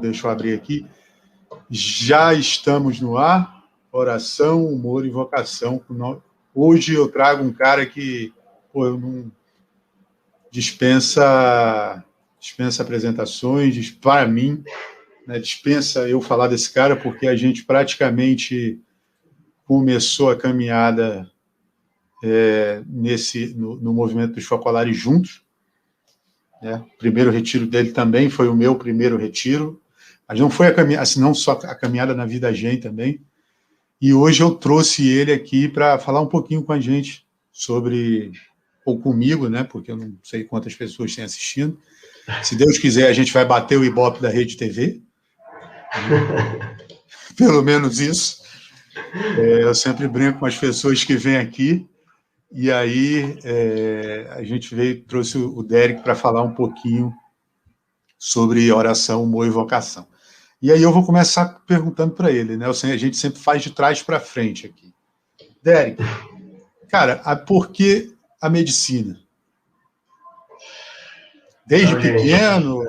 Deixa eu abrir aqui. Já estamos no ar. Oração, humor e vocação. Hoje eu trago um cara que eu não dispensa apresentações, para mim, né, dispensa eu falar desse cara, porque a gente praticamente começou a caminhada no movimento dos Focolares juntos. Né? O primeiro retiro dele também foi o meu primeiro retiro, mas não foi não só a caminhada na Vida Gen também. E hoje eu trouxe ele aqui para falar um pouquinho com a gente sobre, ou comigo, né? Porque eu não sei quantas pessoas têm assistindo. Se Deus quiser, a gente vai bater o Ibope da Rede TV. Pelo menos isso. Eu sempre brinco com as pessoas que vêm aqui. E aí a gente trouxe o Derek para falar um pouquinho sobre oração, humor e vocação. E aí eu vou começar perguntando para ele, né? A gente sempre faz de trás para frente aqui. Derek, cara, por que a medicina? Desde pequeno?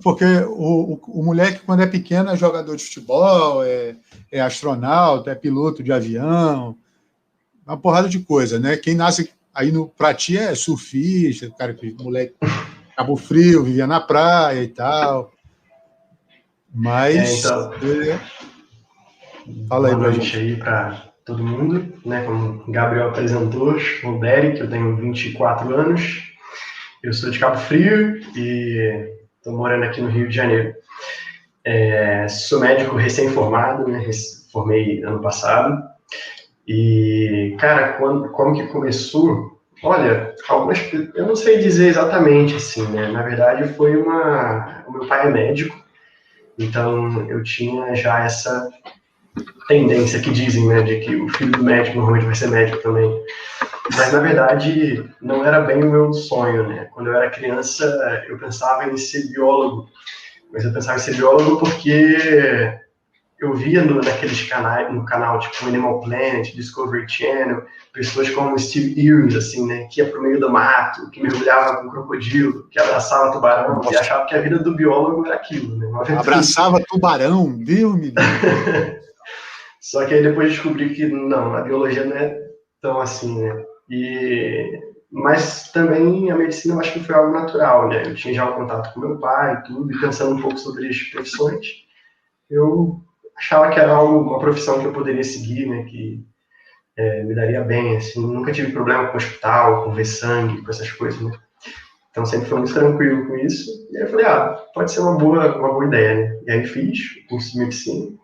Porque o moleque, quando é pequeno, é jogador de futebol, é astronauta, é piloto de avião, uma porrada de coisa, né? Quem nasce aí para ti é surfista, cara, moleque Cabo Frio, vivia na praia e tal. Mas então, fala aí boa pra noite gente. aí para todo mundo, né? Como o Gabriel apresentou, sou o Derek, eu tenho 24 anos, eu sou de Cabo Frio e estou morando aqui no Rio de Janeiro. Sou médico recém-formado, né? Formei ano passado. E, cara, como que começou? Olha, eu não sei dizer exatamente assim, né? Na verdade, o meu pai é médico, então eu tinha já essa tendência que dizem, né, de que o filho do médico normalmente vai ser médico também. Mas, na verdade, não era bem o meu sonho, né? Quando eu era criança, eu pensava em ser biólogo. Mas eu pensava em ser biólogo porque eu via naqueles canais, no canal tipo Animal Planet, Discovery Channel, pessoas como Steve Irwin, assim, né, que ia pro meio do mato, que mergulhava com crocodilo, que abraçava tubarão. Nossa. E achava que a vida do biólogo era aquilo, né? Abraçava tubarão, Deus me livre. Só que aí depois descobri que não, a biologia não é tão assim, né? Mas também a medicina eu acho que foi algo natural, né? Eu tinha já um contato com meu pai e tudo, e pensando um pouco sobre as profissões, eu achava que era uma profissão que eu poderia seguir, né? Que me daria bem, assim. Nunca tive problema com hospital, com ver sangue, com essas coisas, né? Então sempre foi muito tranquilo com isso. E aí eu falei, pode ser uma boa ideia, né? E aí fiz o curso de medicina.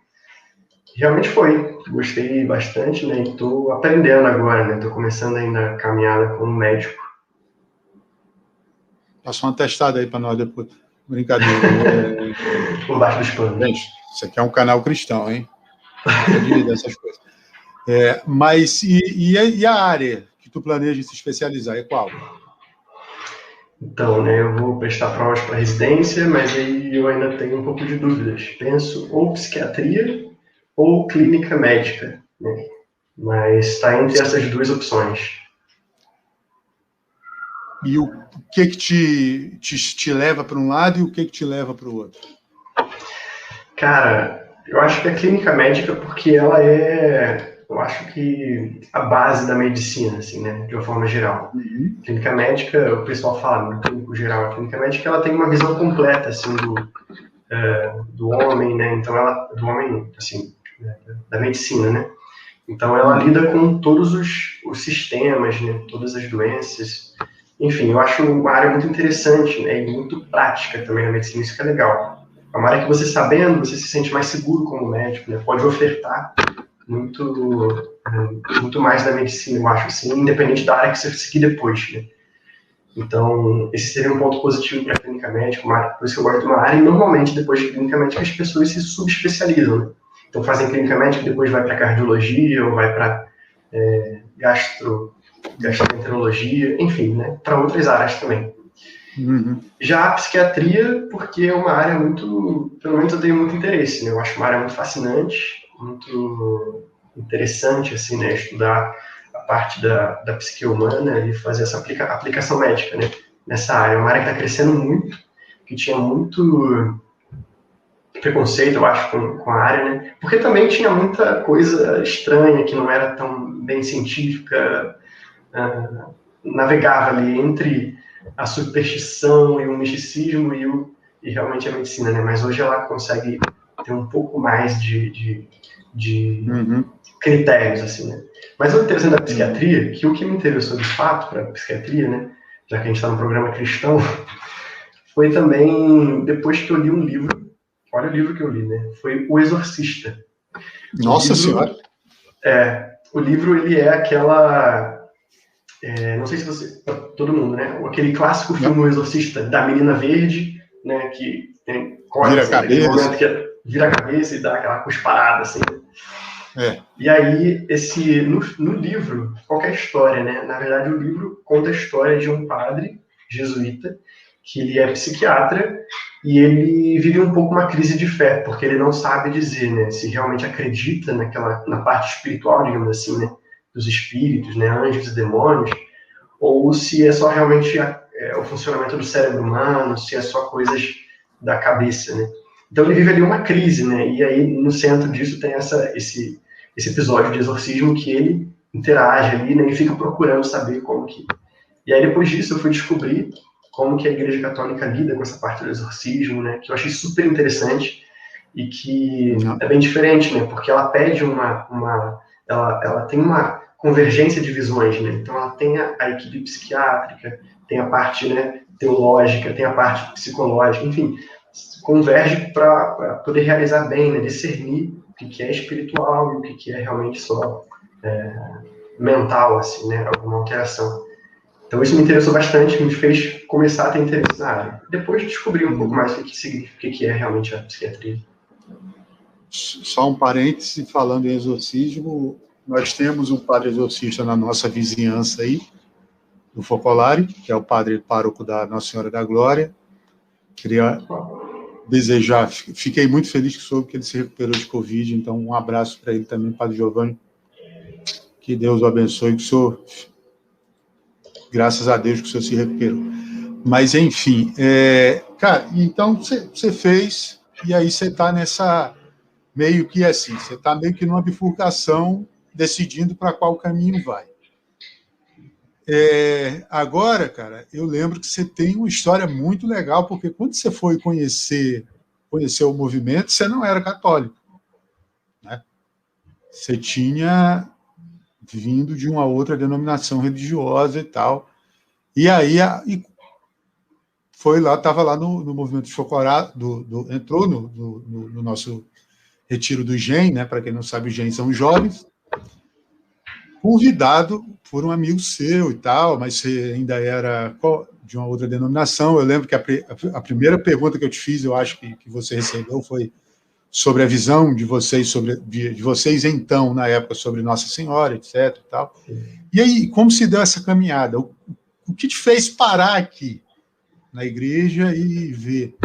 Realmente foi. Gostei bastante, né? E estou aprendendo agora, né? Estou começando ainda a caminhada como médico. Passa uma testada aí para nós depois. Brincadeira. Por baixo dos panos. Gente, isso aqui é um canal cristão, hein? Dessas coisas. Mas e a área que tu planeja se especializar? É qual? Então, né? Eu vou prestar provas para residência, mas aí eu ainda tenho um pouco de dúvidas. Penso ou psiquiatria ou clínica médica, né? Mas está entre essas duas opções. E o que te leva para um lado e o que te leva para o outro? Cara, eu acho que a clínica médica, porque ela eu acho que a base da medicina, assim, né, de uma forma geral. Uhum. Clínica médica, o pessoal fala no clínico geral, a clínica médica ela tem uma visão completa, assim, do homem, né, então do homem, assim, da medicina, né. Então ela lida com todos os sistemas, né, todas as doenças. Enfim, eu acho uma área muito interessante, né, e muito prática também na medicina, isso que é legal. É uma área que você sabendo, você se sente mais seguro como médico, né? Pode ofertar muito mais da medicina, eu acho, assim, independente da área que você seguir depois, né? Então, esse seria um ponto positivo para a clínica médica, por isso que eu gosto de uma área, e normalmente, depois de clínica médica, as pessoas se subespecializam, né? Então, fazem clínica médica, depois vai para cardiologia, ou vai para gastroenterologia, enfim, né? Para outras áreas também. Uhum. Já a psiquiatria, porque é uma área muito, pelo menos eu tenho muito interesse, né? Eu acho uma área muito fascinante, muito interessante, assim, né? Estudar a parte da psique humana e fazer essa aplicação médica, né? Nessa área. É uma área que está crescendo muito, que tinha muito preconceito, eu acho, com a área, né? Porque também tinha muita coisa estranha que não era tão bem científica, navegava ali entre a superstição e o misticismo e realmente a medicina, né? Mas hoje ela consegue ter um pouco mais de critérios, assim, né? Mas o interessante da psiquiatria, que o que me interessou de fato para a psiquiatria, né? Já que a gente está no programa cristão, foi também depois que eu li um livro. Olha o livro que eu li, né? Foi O Exorcista. Nossa Senhora! O livro, ele é aquela... não sei se você... Todo mundo, né? Aquele clássico filme O Exorcista, da menina verde, né? Que tem... Vira a cabeça. Momento que vira a cabeça e dá aquela cusparada, assim. E aí, no livro, qualquer história, né? Na verdade, o livro conta a história de um padre jesuíta, que ele é psiquiatra, e ele vive um pouco uma crise de fé, porque ele não sabe dizer, né, se realmente acredita na parte espiritual, digamos assim, né, dos espíritos, né, anjos e demônios, ou se é só realmente o funcionamento do cérebro humano, se é só coisas da cabeça, né. Então ele vive ali uma crise, né, e aí no centro disso tem esse episódio de exorcismo que ele interage ali, né, e fica procurando saber como que... E aí depois disso eu fui descobrir como que a Igreja Católica lida com essa parte do exorcismo, né, que eu achei super interessante e que é bem diferente, né, porque ela pede ela tem uma convergência de visões, né, então ela tem a equipe psiquiátrica, tem a parte, né, teológica, tem a parte psicológica, enfim, converge para poder realizar bem, né, discernir o que é espiritual e o que é realmente só mental, assim, né, alguma alteração. Então isso me interessou bastante, me fez começar a ter interesse na área. Depois descobri um pouco mais o que significa, o que é realmente a psiquiatria. Só um parêntese, falando em exorcismo, nós temos um padre exorcista na nossa vizinhança aí, no Focolare, que é o padre pároco da Nossa Senhora da Glória. Queria desejar, fiquei muito feliz que soube que ele se recuperou de Covid, então um abraço para ele também, padre Giovanni. Que Deus o abençoe, que o senhor... Graças a Deus que o senhor se recuperou. Mas, enfim, cara, então você fez, e aí você está nessa, meio que assim, você está meio que numa bifurcação, decidindo para qual caminho vai. Agora, cara, eu lembro que você tem uma história muito legal, porque quando você foi conhecer o movimento, você não era católico, né? Você tinha vindo de uma outra denominação religiosa e tal. E aí foi lá, estava lá no movimento de Chocorá, entrou no nosso retiro do GEM, né? Para quem não sabe, o GEM são jovens, convidado por um amigo seu e tal, mas você ainda era de uma outra denominação. Eu lembro que a primeira pergunta que eu te fiz, eu acho que você recebeu, foi sobre a visão de vocês, de vocês então, na época, sobre Nossa Senhora, etc. E tal. E aí, como se deu essa caminhada? O que te fez parar aqui na igreja e viver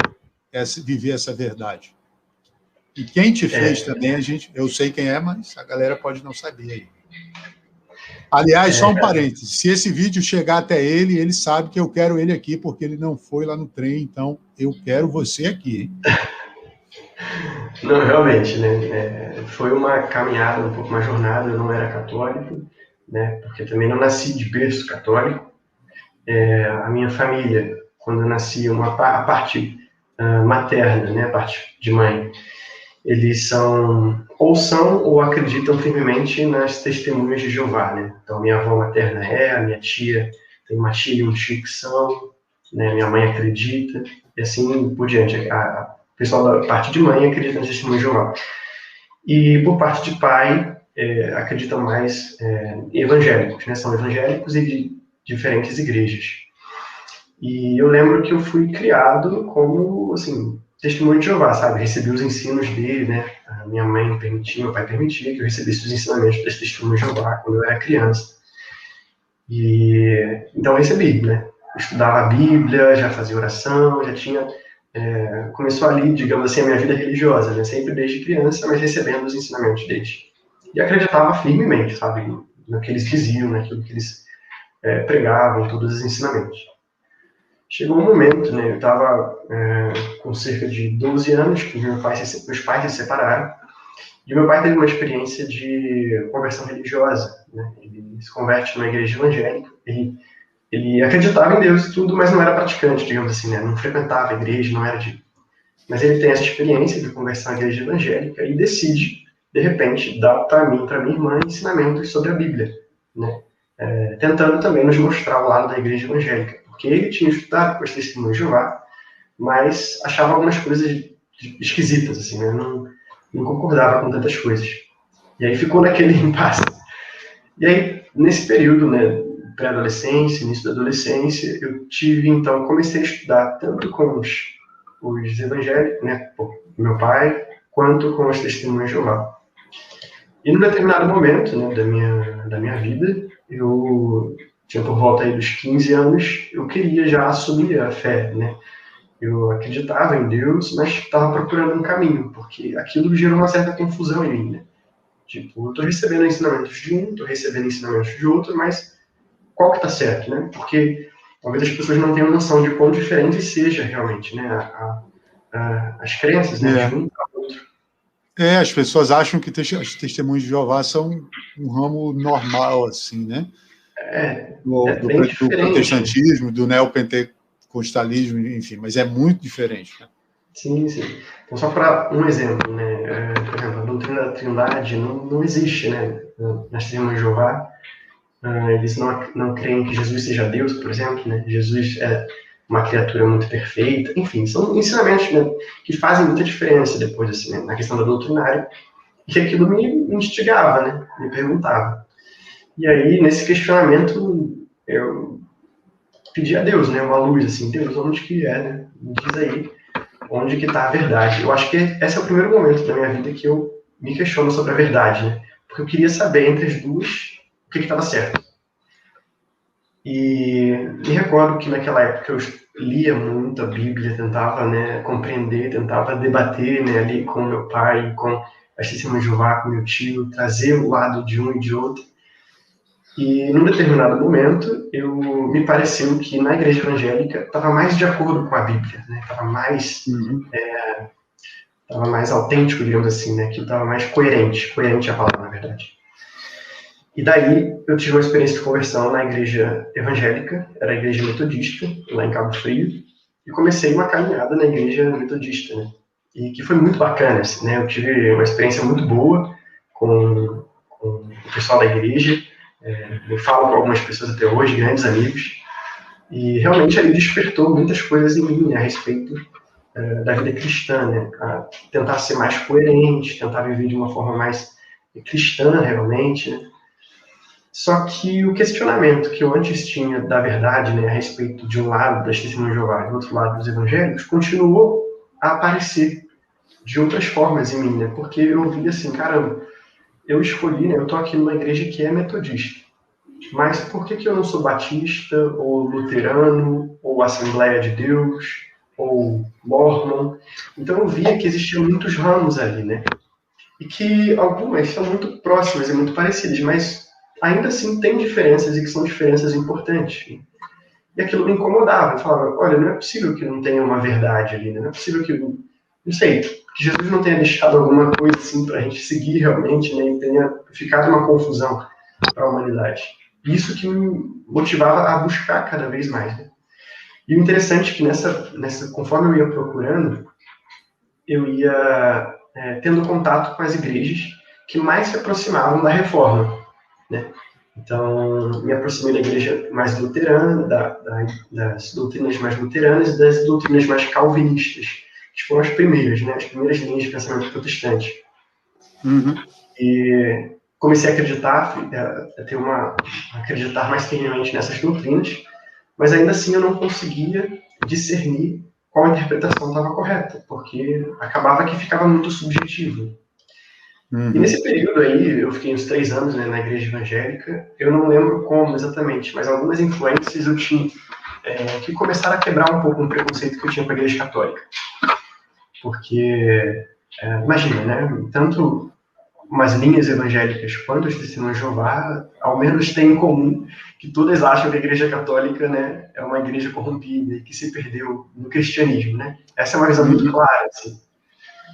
essa verdade? E quem te fez também, eu sei quem é, mas a galera pode não saber aí. Aliás, só um parênteses, se esse vídeo chegar até ele, ele sabe que eu quero ele aqui, porque ele não foi lá no trem, então eu quero você aqui, hein? Não, realmente, né? Foi uma caminhada, um pouco uma jornada. Eu não era católico, né? Porque também não nasci de berço católico. A minha família, quando eu nasci, a parte materna, né? A parte de mãe, eles são ou acreditam firmemente nas testemunhas de Jeová, né? Então, minha avó materna a minha tia, tem uma tia e um tio que são, né? Minha mãe acredita, e assim por diante. O pessoal da parte de mãe acredita nas testemunhas de Jeová. E por parte de pai, acreditam mais evangélicos, né? São evangélicos e de diferentes igrejas. E eu lembro que eu fui criado como, assim, testemunho de Jeová, sabe? Recebi os ensinos dele, né? A minha mãe permitia, meu pai permitia que eu recebesse os ensinamentos desse testemunho de Jeová quando eu era criança. E então eu recebi, né? Eu estudava a Bíblia, já fazia oração, já tinha... começou ali, digamos assim, a minha vida religiosa, né? Sempre desde criança, mas recebendo os ensinamentos deles. E acreditava firmemente, sabe? No que eles diziam, naquilo que eles pregavam, todos os ensinamentos. chegou um momento, né, eu estava com cerca de 12 anos, que meus pais se separaram, e meu pai teve uma experiência de conversão religiosa, né, ele se converte numa igreja evangélica, ele acreditava em Deus e tudo, mas não era praticante, digamos assim, né, não frequentava a igreja, não era de... Mas ele tem essa experiência de conversão à igreja evangélica e decide, de repente, dar para mim e para minha irmã ensinamentos sobre a Bíblia, né? Tentando também nos mostrar o lado da igreja evangélica, porque ele tinha estudado com os Testemunhos de Jeová, mas achava algumas coisas esquisitas, assim, né? Não concordava com tantas coisas. E aí ficou naquele impasse. E aí, nesse período, né, pré-adolescência, início da adolescência, eu então, comecei a estudar tanto com os evangélicos, né, meu pai, quanto com os Testemunhos de Jeová. E num determinado momento, né, da minha vida, eu tinha por volta aí dos 15 anos, eu queria já assumir a fé, né? Eu acreditava em Deus, mas estava procurando um caminho, porque aquilo gerou uma certa confusão em mim, né? Tipo, eu estou recebendo ensinamentos de um, estou recebendo ensinamentos de outro, mas qual que está certo, né? Porque talvez as pessoas não tenham noção de quão diferente seja realmente, né? As crenças, né? De um para o outro. As pessoas acham que os Testemunhos de Jeová são um ramo normal, assim, né? Do protestantismo, do neopentecostalismo, enfim, mas é muito diferente. Né? Sim, sim. Então, só para um exemplo, né? Por exemplo, a doutrina da Trindade não existe, né? Nas Testemunhas de Jeová, eles não creem que Jesus seja Deus, por exemplo, né? Jesus é uma criatura muito perfeita. Enfim, são ensinamentos, né, que fazem muita diferença depois, assim, né, na questão da doutrinária, e aquilo me instigava, né? Me perguntava. E aí, nesse questionamento, eu pedi a Deus, né, uma luz, assim, Deus, onde que é, né? Me diz aí, onde que está a verdade. Eu acho que esse é o primeiro momento da minha vida que eu me questiono sobre a verdade, né? Porque eu queria saber, entre as duas, o que estava certo. E me recordo que naquela época eu lia muito a Bíblia, tentava, né, compreender, tentava debater, né, ali com meu pai, com as Testemunhas de Jeová, com meu tio, trazer o lado de um e de outro. E num determinado momento, me pareceu que na igreja evangélica estava mais de acordo com a Bíblia, né? Estava mais, mais autêntico, digamos assim, né? Que estava mais coerente é a palavra, na verdade. E daí eu tive uma experiência de conversão na igreja evangélica, era a igreja metodista, lá em Cabo Frio, e comecei uma caminhada na igreja metodista, né? E que foi muito bacana, assim, né? Eu tive uma experiência muito boa com o pessoal da igreja, eu falo com algumas pessoas até hoje, grandes amigos, e realmente ali despertou muitas coisas em mim, né, a respeito da vida cristã, né, a tentar ser mais coerente, tentar viver de uma forma mais cristã realmente, né. Só que o questionamento que eu antes tinha da verdade, né, a respeito de um lado das Testemunhas de Jeová e do outro lado dos evangélicos, continuou a aparecer de outras formas em mim, né, porque eu vi assim, caramba, eu escolhi, né, eu estou aqui numa igreja que é metodista, mas por que eu não sou batista, ou luterano, ou Assembleia de Deus, ou mormon? Então eu via que existiam muitos ramos ali, né? E que algumas são muito próximas e muito parecidas, mas ainda assim tem diferenças e que são diferenças importantes. E aquilo me incomodava. Eu falava, olha, não é possível que não tenha uma verdade ali, né? Não é possível que, não sei, que Jesus não tenha deixado alguma coisa assim para a gente seguir realmente, né? E tenha ficado uma confusão para a humanidade. Isso que me motivava a buscar cada vez mais, né? E o interessante é que conforme eu ia procurando, eu ia tendo contato com as igrejas que mais se aproximavam da reforma, né? Então, me aproximei da igreja mais luterana, das doutrinas mais luteranas e das doutrinas mais calvinistas, que foram as primeiras, né? As primeiras linhas de pensamento protestante. E comecei a acreditar, acreditar mais firmemente nessas doutrinas, mas ainda assim eu não conseguia discernir qual interpretação estava correta, porque acabava que ficava muito subjetivo. E nesse período aí, eu fiquei uns 3 anos, né, na igreja evangélica, eu não lembro como exatamente, mas algumas influências eu tinha que começaram a quebrar um pouco um preconceito que eu tinha com a igreja católica. Porque, imagina, né, tanto umas linhas evangélicas quanto as testemunhas de Jeová, ao menos têm em comum que todas acham que a Igreja Católica, né, é uma igreja corrompida e que se perdeu no cristianismo, né? Essa é uma visão muito clara, assim.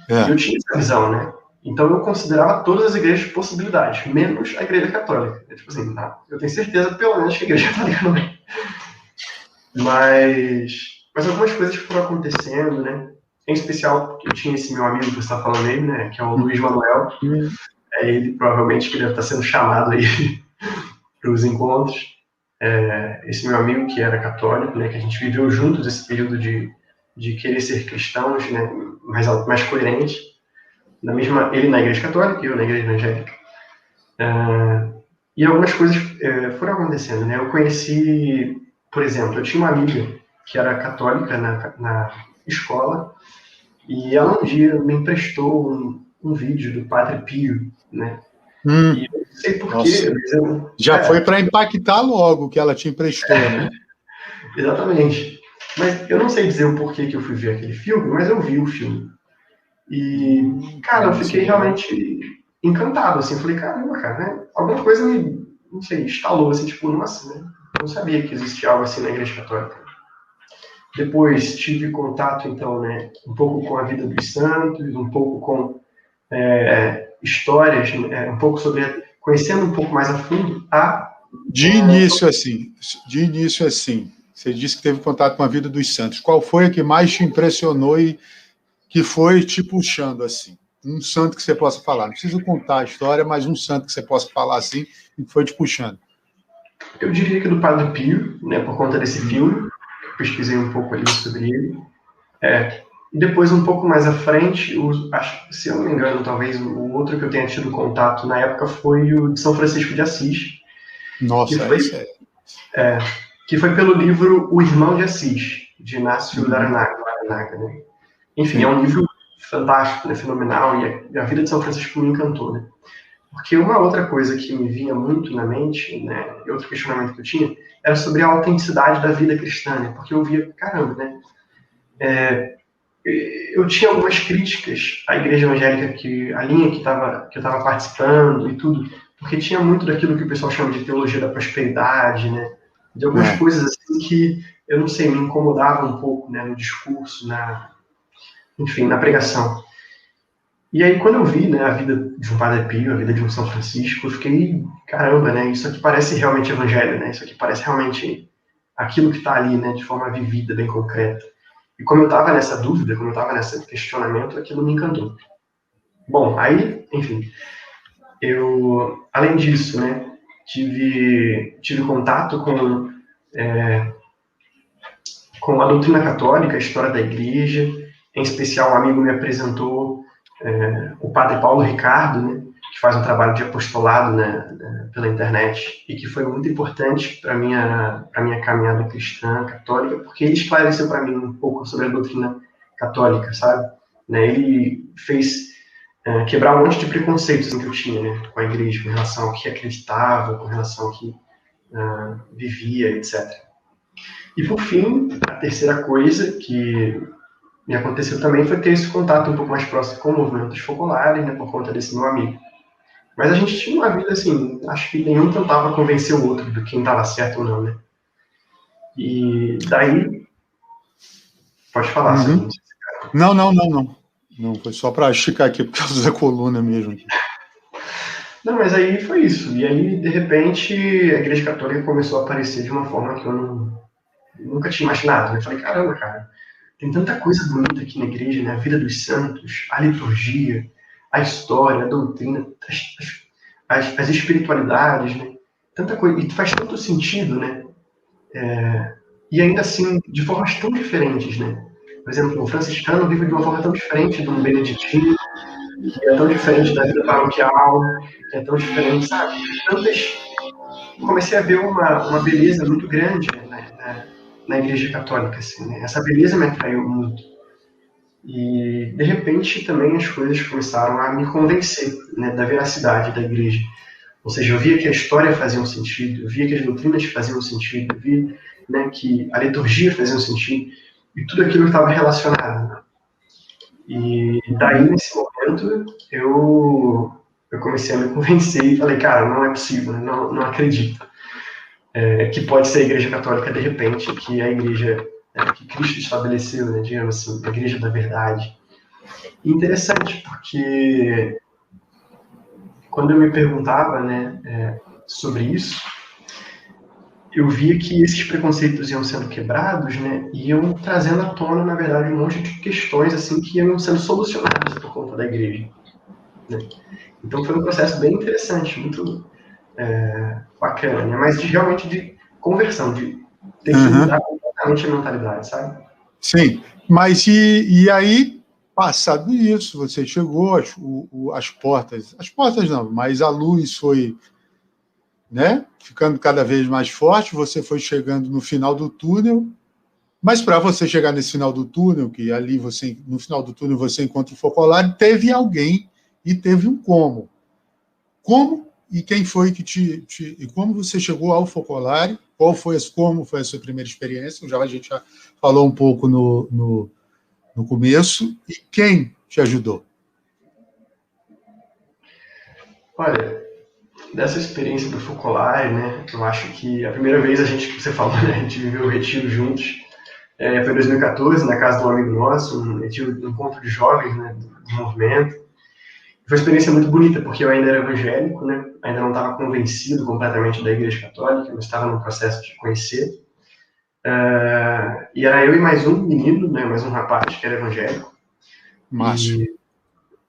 E eu tinha essa visão, né? Então eu considerava todas as igrejas possibilidades, menos a Igreja Católica. Tipo assim, não, eu tenho certeza, pelo menos, que a Igreja Católica não é. Mas algumas coisas foram acontecendo, né? Em especial, porque eu tinha esse meu amigo que você está falando aí, né? Que é o Luiz Manuel. É ele, provavelmente, que deve estar sendo chamado aí para os encontros. Esse meu amigo que era católico, né? Que a gente viveu juntos esse período de querer ser cristãos, né? Mais coerente. Ele na igreja católica e eu na igreja evangélica. E algumas coisas foram acontecendo, né? Eu conheci, por exemplo, eu tinha uma amiga que era católica na escola e ela um dia me emprestou um vídeo do Padre Pio, né? E eu não sei porquê. Já foi para impactar logo que ela te emprestou, né? Exatamente. Mas eu não sei dizer o porquê que eu fui ver aquele filme, mas eu vi o filme. E, cara, eu fiquei realmente encantado, assim. Falei, caramba, cara, né? Alguma coisa me, não sei, instalou, assim, tipo, nossa, né? Eu não sabia que existia algo assim na Igreja Católica. Depois tive contato, então, né, um pouco com a vida dos santos, um pouco com histórias, um pouco conhecendo um pouco mais a fundo De início, assim, você disse que teve contato com a vida dos santos. Qual foi a que mais te impressionou e que foi te puxando, assim? Um santo que você possa falar. Não precisa contar a história, mas um santo que você possa falar, assim, e que foi te puxando. Eu diria que do Padre Pio, né, por conta desse filme, eu pesquisei um pouco ali sobre ele. E depois, um pouco mais à frente, se eu não me engano, talvez o outro que eu tenha tido contato na época foi o de São Francisco de Assis. Nossa, que foi pelo livro O Irmão de Assis, de Inácio Larinaga, né? Enfim, é um livro fantástico, né, fenomenal, e a vida de São Francisco me encantou, né? Porque uma outra coisa que me vinha muito na mente, né, e outro questionamento que eu tinha, era sobre a autenticidade da vida cristã, né? Porque eu via, caramba, né? Eu tinha algumas críticas à igreja evangélica, a linha que eu estava participando e tudo, porque tinha muito daquilo que o pessoal chama de teologia da prosperidade, né? De algumas coisas assim que, eu não sei, me incomodavam um pouco, né, no discurso, enfim, na pregação. E aí, quando eu vi, né, a vida de um Padre Pio, a vida de um São Francisco, eu fiquei, caramba, né, isso aqui parece realmente evangelho, né? Isso aqui parece realmente aquilo que está ali, né, de forma vivida, bem concreta. E como eu estava nessa dúvida, como eu estava nesse questionamento, aquilo me encantou. Bom, aí, enfim, além disso, né, tive contato com a doutrina católica, a história da igreja. Em especial, um amigo me apresentou o padre Paulo Ricardo, né, que faz um trabalho de apostolado, né, pela internet, e que foi muito importante para a minha caminhada cristã, católica, porque ele esclareceu para mim um pouco sobre a doutrina católica, sabe? Né, ele fez quebrar um monte de preconceitos que eu tinha, né, com a igreja, com relação ao que acreditava, com relação ao que vivia, etc. E, por fim, a terceira coisa que me aconteceu também foi ter esse contato um pouco mais próximo com movimentos focolares, né, por conta desse meu amigo. Mas a gente tinha uma vida assim, acho que nenhum tentava convencer o outro de quem estava certo ou não, né? E daí... Pode falar, Uhum. Não, foi só para esticar aqui por causa da coluna mesmo. Não, mas aí foi isso. E aí, de repente, a Igreja Católica começou a aparecer de uma forma que eu nunca tinha imaginado. Eu falei, caramba, cara, tem tanta coisa bonita aqui na igreja, né? A vida dos santos, a liturgia, a história, a doutrina, as espiritualidades, né? Tanta coisa, e faz tanto sentido, né? E ainda assim, de formas tão diferentes, né? Por exemplo, um franciscano vive de uma forma tão diferente de um beneditino, que é tão diferente da vida paroquial, que é tão diferente, sabe? Comecei a ver uma beleza muito grande, né, na Igreja Católica, assim, né? Essa beleza me atraiu muito. E, de repente, também as coisas começaram a me convencer, né, da veracidade da Igreja. Ou seja, eu via que a história fazia um sentido, eu via que as doutrinas faziam um sentido, eu via, né, que a liturgia fazia um sentido, e tudo aquilo estava relacionado. E daí, nesse momento, eu eu comecei a me convencer e falei, cara, não é possível, não acredito. Que pode ser a Igreja Católica de repente, que é a igreja que Cristo estabeleceu, né, digamos assim, a Igreja da Verdade. E interessante, porque quando eu me perguntava, né, sobre isso, eu via que esses preconceitos iam sendo quebrados, né, e iam trazendo à tona, na verdade, um monte de questões assim que iam sendo solucionadas por conta da igreja, né? Então foi um processo bem interessante, muito bacana, né? Mas realmente de conversão, de ter que mudar completamente a mentalidade, sabe? Sim, mas e aí, passado isso, você chegou, as portas não, mas a luz foi, né, ficando cada vez mais forte, você foi chegando no final do túnel, mas para você chegar nesse final do túnel, que ali você, no final do túnel você encontra o focolar, teve alguém e teve um como. Como e quem foi que e como você chegou ao Focolare? Como foi a sua primeira experiência? A gente já falou um pouco no começo. E quem te ajudou? Olha, dessa experiência do Focolare, né, eu acho que a primeira vez que você falou, né, a gente viveu o retiro juntos, foi em 2014, na casa de um amigo nosso, um retiro, um encontro de jovens, né, do movimento. Foi uma experiência muito bonita, porque eu ainda era evangélico, né, ainda não estava convencido completamente da Igreja Católica, mas estava no processo de conhecer. E era eu e mais um menino, né, mais um rapaz que era evangélico. Márcio.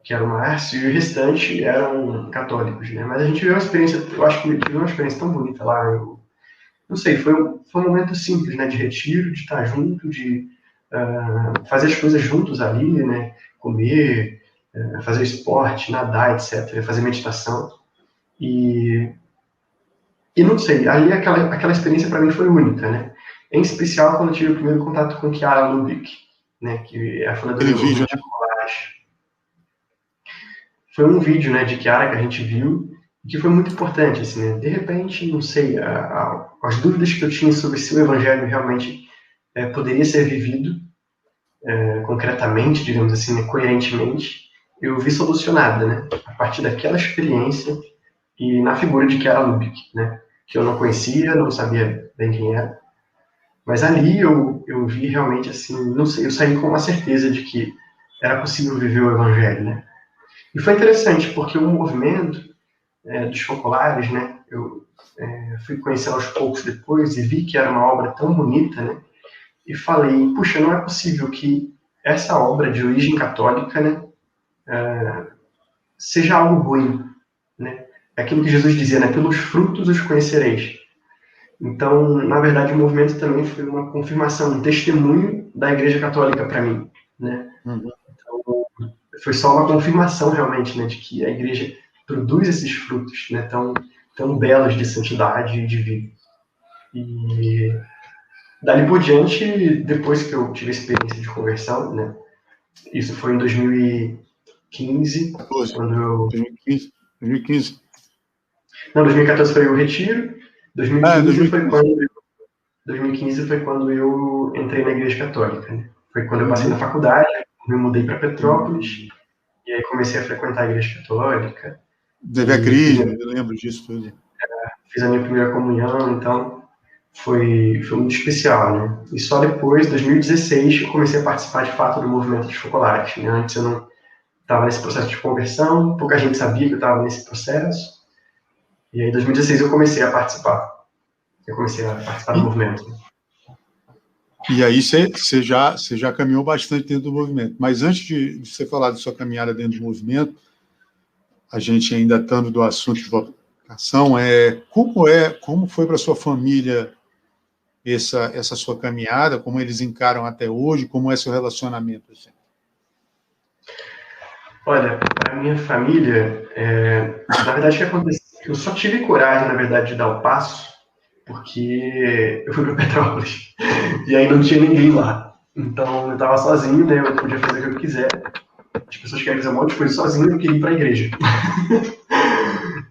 Que era o Márcio, e o restante eram católicos, né? Mas a gente viveu uma experiência, eu acho que tive uma experiência tão bonita lá. Eu não sei, foi um momento simples, né? De retiro, de estar junto, de fazer as coisas juntos ali, né? Comer, fazer esporte, nadar, etc. Fazer meditação. E não sei, ali aquela experiência para mim foi única, né? Em especial quando eu tive o primeiro contato com Chiara Lubick, né? Que é a fundadora do movimento Chocolate. Foi um vídeo, né, de Chiara que a gente viu, que foi muito importante, assim, né? De repente, não sei, as dúvidas que eu tinha sobre se o evangelho realmente poderia ser vivido concretamente, digamos assim, né, coerentemente, eu vi solucionada, né? A partir daquela experiência e na figura de Chiara Lubick, né? Que eu não conhecia, não sabia bem quem era, mas ali eu vi realmente, assim, não sei, eu saí com a certeza de que era possível viver o evangelho, né? E foi interessante, porque o movimento dos Focolares, né, eu fui conhecer aos poucos depois e vi que era uma obra tão bonita, né, e falei, puxa, não é possível que essa obra de origem católica, né, seja algo ruim, né? É aquilo que Jesus dizia, né, pelos frutos os conhecereis. Então, na verdade, o movimento também foi uma confirmação, um testemunho da Igreja Católica para mim, né? Então, foi só uma confirmação realmente, né, de que a Igreja produz esses frutos, né, tão belos de santidade e de vida. E dali por diante, depois que eu tive a experiência de conversão, né, isso foi em 2015, 14, quando eu... 2015. Não, 2014 foi o retiro, 2015 foi 2015. 2015 foi quando eu entrei na Igreja Católica, né? Foi quando eu passei na faculdade, me mudei para Petrópolis, e aí comecei a frequentar a Igreja Católica. Teve a crise, eu lembro disso tudo. Fiz a minha primeira comunhão, então foi muito especial, né? E só depois, em 2016, eu comecei a participar de fato do movimento dos Focolares, né? Antes eu não estava nesse processo de conversão, pouca gente sabia que eu estava nesse processo. E aí, em 2016, eu comecei a participar. Eu comecei a participar do movimento. E aí você já caminhou bastante dentro do movimento. Mas antes de você falar da sua caminhada dentro do movimento, a gente ainda estando do assunto de vocação, como foi para sua família essa sua caminhada, como eles encaram até hoje, como é seu relacionamento? Assim? Olha, a minha família, na verdade, o que aconteceu? Eu só tive coragem, na verdade, de dar o passo, porque eu fui para Petrópolis e aí não tinha ninguém lá. Então eu estava sozinho, né? Eu podia fazer o que eu quiser. As pessoas querem fazer um monte de coisa sozinho, eu queria ir para a igreja.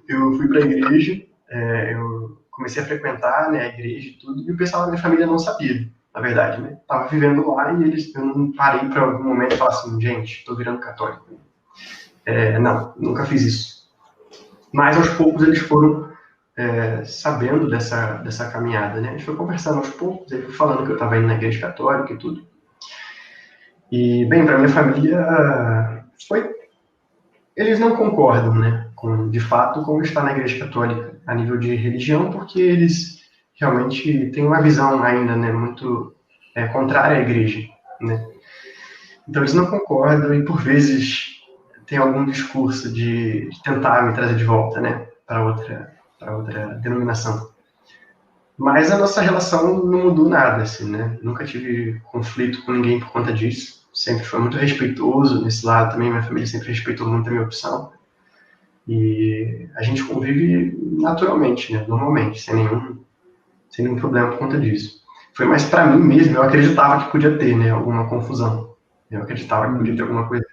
Eu fui para a igreja, eu comecei a frequentar, né, a igreja e tudo, e o pessoal da minha família não sabia, na verdade, né? Tava vivendo lá e eu não parei para algum momento e falar assim, gente, estou virando católico. Não, nunca fiz isso. Mas, aos poucos, eles foram sabendo dessa caminhada, né? A gente foi conversando aos poucos, ele foi falando que eu estava indo na igreja católica e tudo. E, bem, para minha família, eles não concordam, né, de fato, com estar na igreja católica a nível de religião, porque eles realmente têm uma visão ainda, né, muito contrária à igreja, né? Então, eles não concordam e, por vezes, tem algum discurso de tentar me trazer de volta, né, para outra denominação. Mas a nossa relação não mudou nada, assim, né? Nunca tive conflito com ninguém por conta disso. Sempre foi muito respeitoso nesse lado também. Minha família sempre respeitou muito a minha opção. E a gente convive naturalmente, né? Normalmente, sem nenhum problema por conta disso. Foi mais para mim mesmo. Eu acreditava que podia ter, né? Alguma confusão. Eu acreditava que podia ter alguma coisa.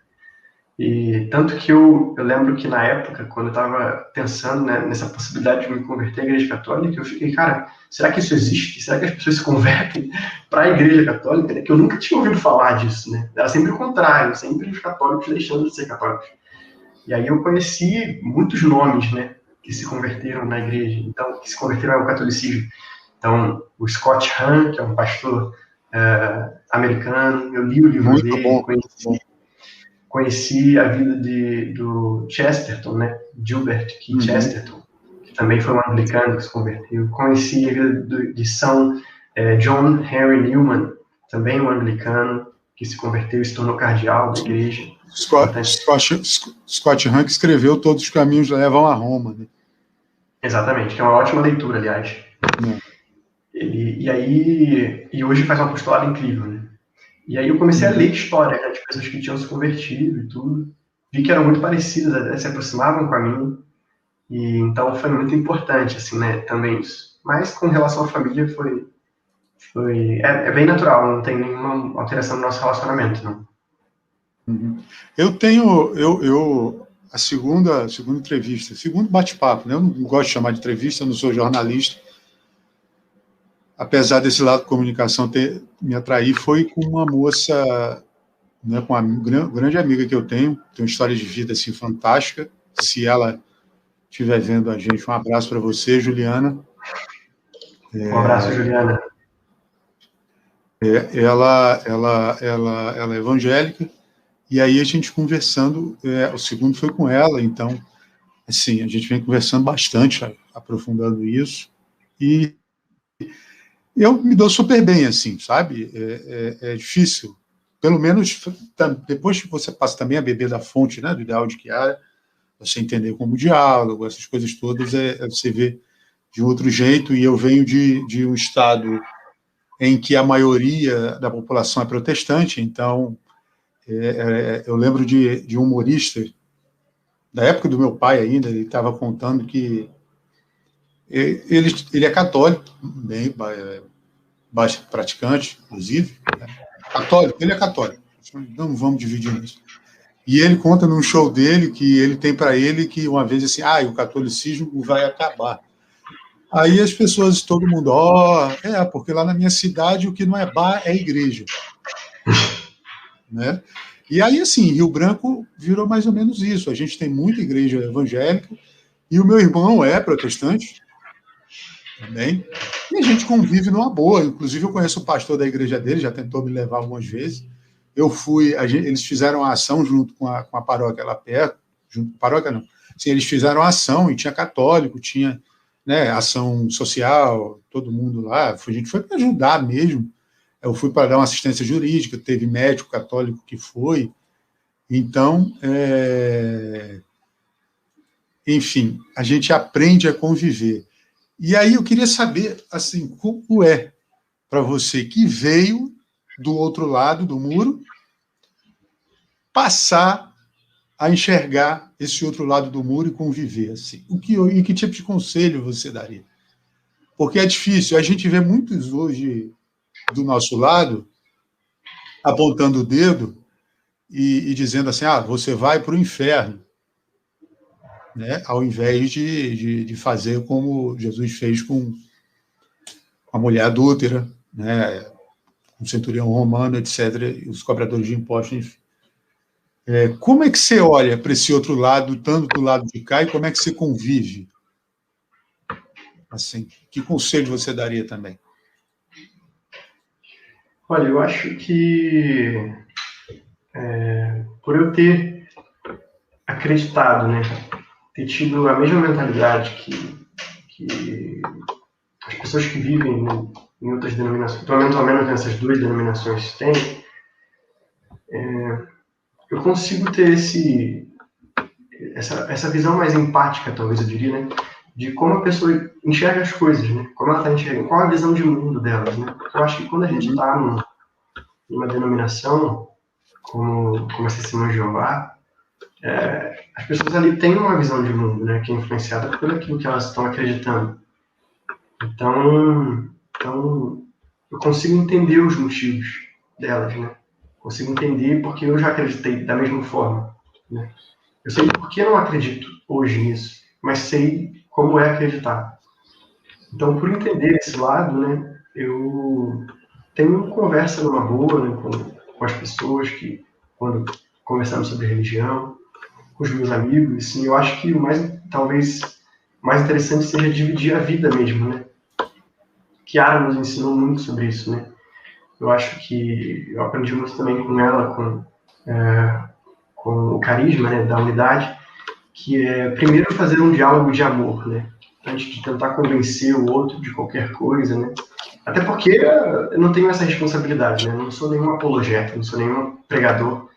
E tanto que eu lembro que na época, quando eu estava pensando, né, nessa possibilidade de me converter à igreja católica, eu fiquei, cara, será que isso existe? Será que as pessoas se convertem para a igreja católica? Que eu nunca tinha ouvido falar disso, né? Era sempre o contrário, sempre os católicos deixando de ser católicos. E aí eu conheci muitos nomes, né, que se converteram na igreja, então, que se converteram ao catolicismo. Então, o Scott Hahn, que é um pastor americano, eu li o livro Muito dele, bom. conheci a vida do Chesterton, né? Gilbert Keith Chesterton, que também foi um anglicano que se converteu. Conheci a vida de São John Henry Newman, também um anglicano que se converteu e se tornou cardeal da igreja. Scott Hahn escreveu Todos os Caminhos Levam a Roma, né? Exatamente, que é uma ótima leitura, aliás. E hoje faz um apostolado incrível, né? E aí eu comecei a ler história, né, de pessoas que tinham se convertido e tudo. Vi que eram muito parecidas, se aproximavam com a minha. E então foi muito importante, assim, né, também isso. Mas com relação à família é bem natural, não tem nenhuma alteração no nosso relacionamento, não. Eu tenho a segunda entrevista, segundo bate-papo, né? Eu não gosto de chamar de entrevista, eu não sou jornalista. Apesar desse lado de comunicação me atrair, foi com uma moça, né, com uma grande amiga que eu tenho, tem uma história de vida assim fantástica. Se ela estiver vendo a gente, um abraço para você, Juliana. Um abraço, Juliana. Ela é evangélica, e aí a gente conversando, o segundo foi com ela, então, assim, a gente vem conversando bastante, aprofundando isso, e eu me dou super bem, assim, sabe? É difícil, pelo menos depois que você passa também a beber da fonte, né, do ideal de Chiara, você entender como diálogo, essas coisas todas, você vê de outro jeito, e eu venho de um estado em que a maioria da população é protestante, então eu lembro de um humorista, da época do meu pai ainda, ele estava contando que ele é católico, bem praticante, inclusive, né? Católico, ele é católico, não vamos dividir nisso. E ele conta num show dele que ele tem para ele que uma vez assim, o catolicismo vai acabar. Aí as pessoas, todo mundo, porque lá na minha cidade o que não é bar é igreja. Né? E aí, assim, Rio Branco virou mais ou menos isso. A gente tem muita igreja evangélica e o meu irmão é protestante também. E a gente convive numa boa. Inclusive, eu conheço o pastor da igreja dele, já tentou me levar algumas vezes. Eu fui, eles fizeram a ação junto com a paróquia lá perto, paróquia não. Sim, eles fizeram a ação e tinha católico, tinha, né, ação social, todo mundo lá. A gente foi para ajudar mesmo. Eu fui para dar uma assistência jurídica, teve médico católico que foi. Então, enfim, a gente aprende a conviver. E aí eu queria saber, assim, como é para você que veio do outro lado do muro passar a enxergar esse outro lado do muro e conviver assim. E que tipo de conselho você daria? Porque é difícil. A gente vê muitos hoje do nosso lado apontando o dedo e dizendo assim, você vai para o inferno, né? Ao invés de fazer como Jesus fez com a mulher adúltera, né? Com o centurião romano, etc., e os cobradores de impostos, enfim. Como é que você olha para esse outro lado, estando do lado de cá, e como é que você convive? Assim, que conselho você daria também? Olha, eu acho que por eu ter acreditado, né, ter tido a mesma mentalidade que as pessoas que vivem, né, em outras denominações, pelo menos nessas duas denominações têm, eu consigo ter essa visão mais empática, talvez eu diria, né, de como a pessoa enxerga as coisas, né, como ela está enxergando, qual a visão de mundo delas, né. Eu acho que quando a gente está numa denominação como essa Testemunho de Jeová, as pessoas ali têm uma visão de mundo, né, que é influenciada por aquilo que elas estão acreditando. Então, eu consigo entender os motivos delas, né? Consigo entender porque eu já acreditei da mesma forma, né? Eu sei por que eu não acredito hoje nisso, mas sei como é acreditar. Então, por entender esse lado, né, eu tenho conversa numa boa, né, com as pessoas que, quando conversamos sobre religião, com os meus amigos, assim, eu acho que o talvez mais interessante seja dividir a vida mesmo, né? Kiara nos ensinou muito sobre isso, né? Eu acho que eu aprendi muito também com ela, com o carisma, né, da unidade, que é primeiro fazer um diálogo de amor, né? Antes de tentar convencer o outro de qualquer coisa, né? Até porque eu não tenho essa responsabilidade, né? Eu não sou nenhum apologeta, não sou nenhum pregador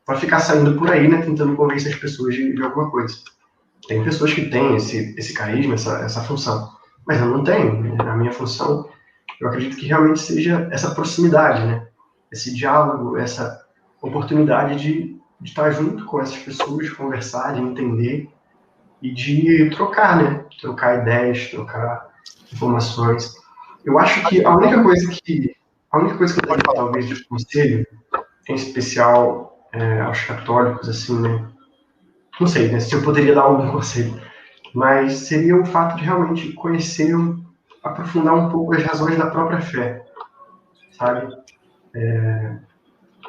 para ficar saindo por aí, né, tentando convencer as pessoas de alguma coisa. Tem pessoas que têm esse carisma, essa função, mas eu não tenho, né? A minha função, eu acredito que realmente seja essa proximidade, né? Esse diálogo, essa oportunidade de estar junto com essas pessoas, de conversar, de entender e de trocar, né? Trocar ideias, trocar informações. Eu acho que a única coisa que eu daria, talvez, de conselho, em especial aos católicos, assim, né? Não sei, né, se eu poderia dar algum conselho, mas seria o fato de realmente conhecer, aprofundar um pouco as razões da própria fé, sabe?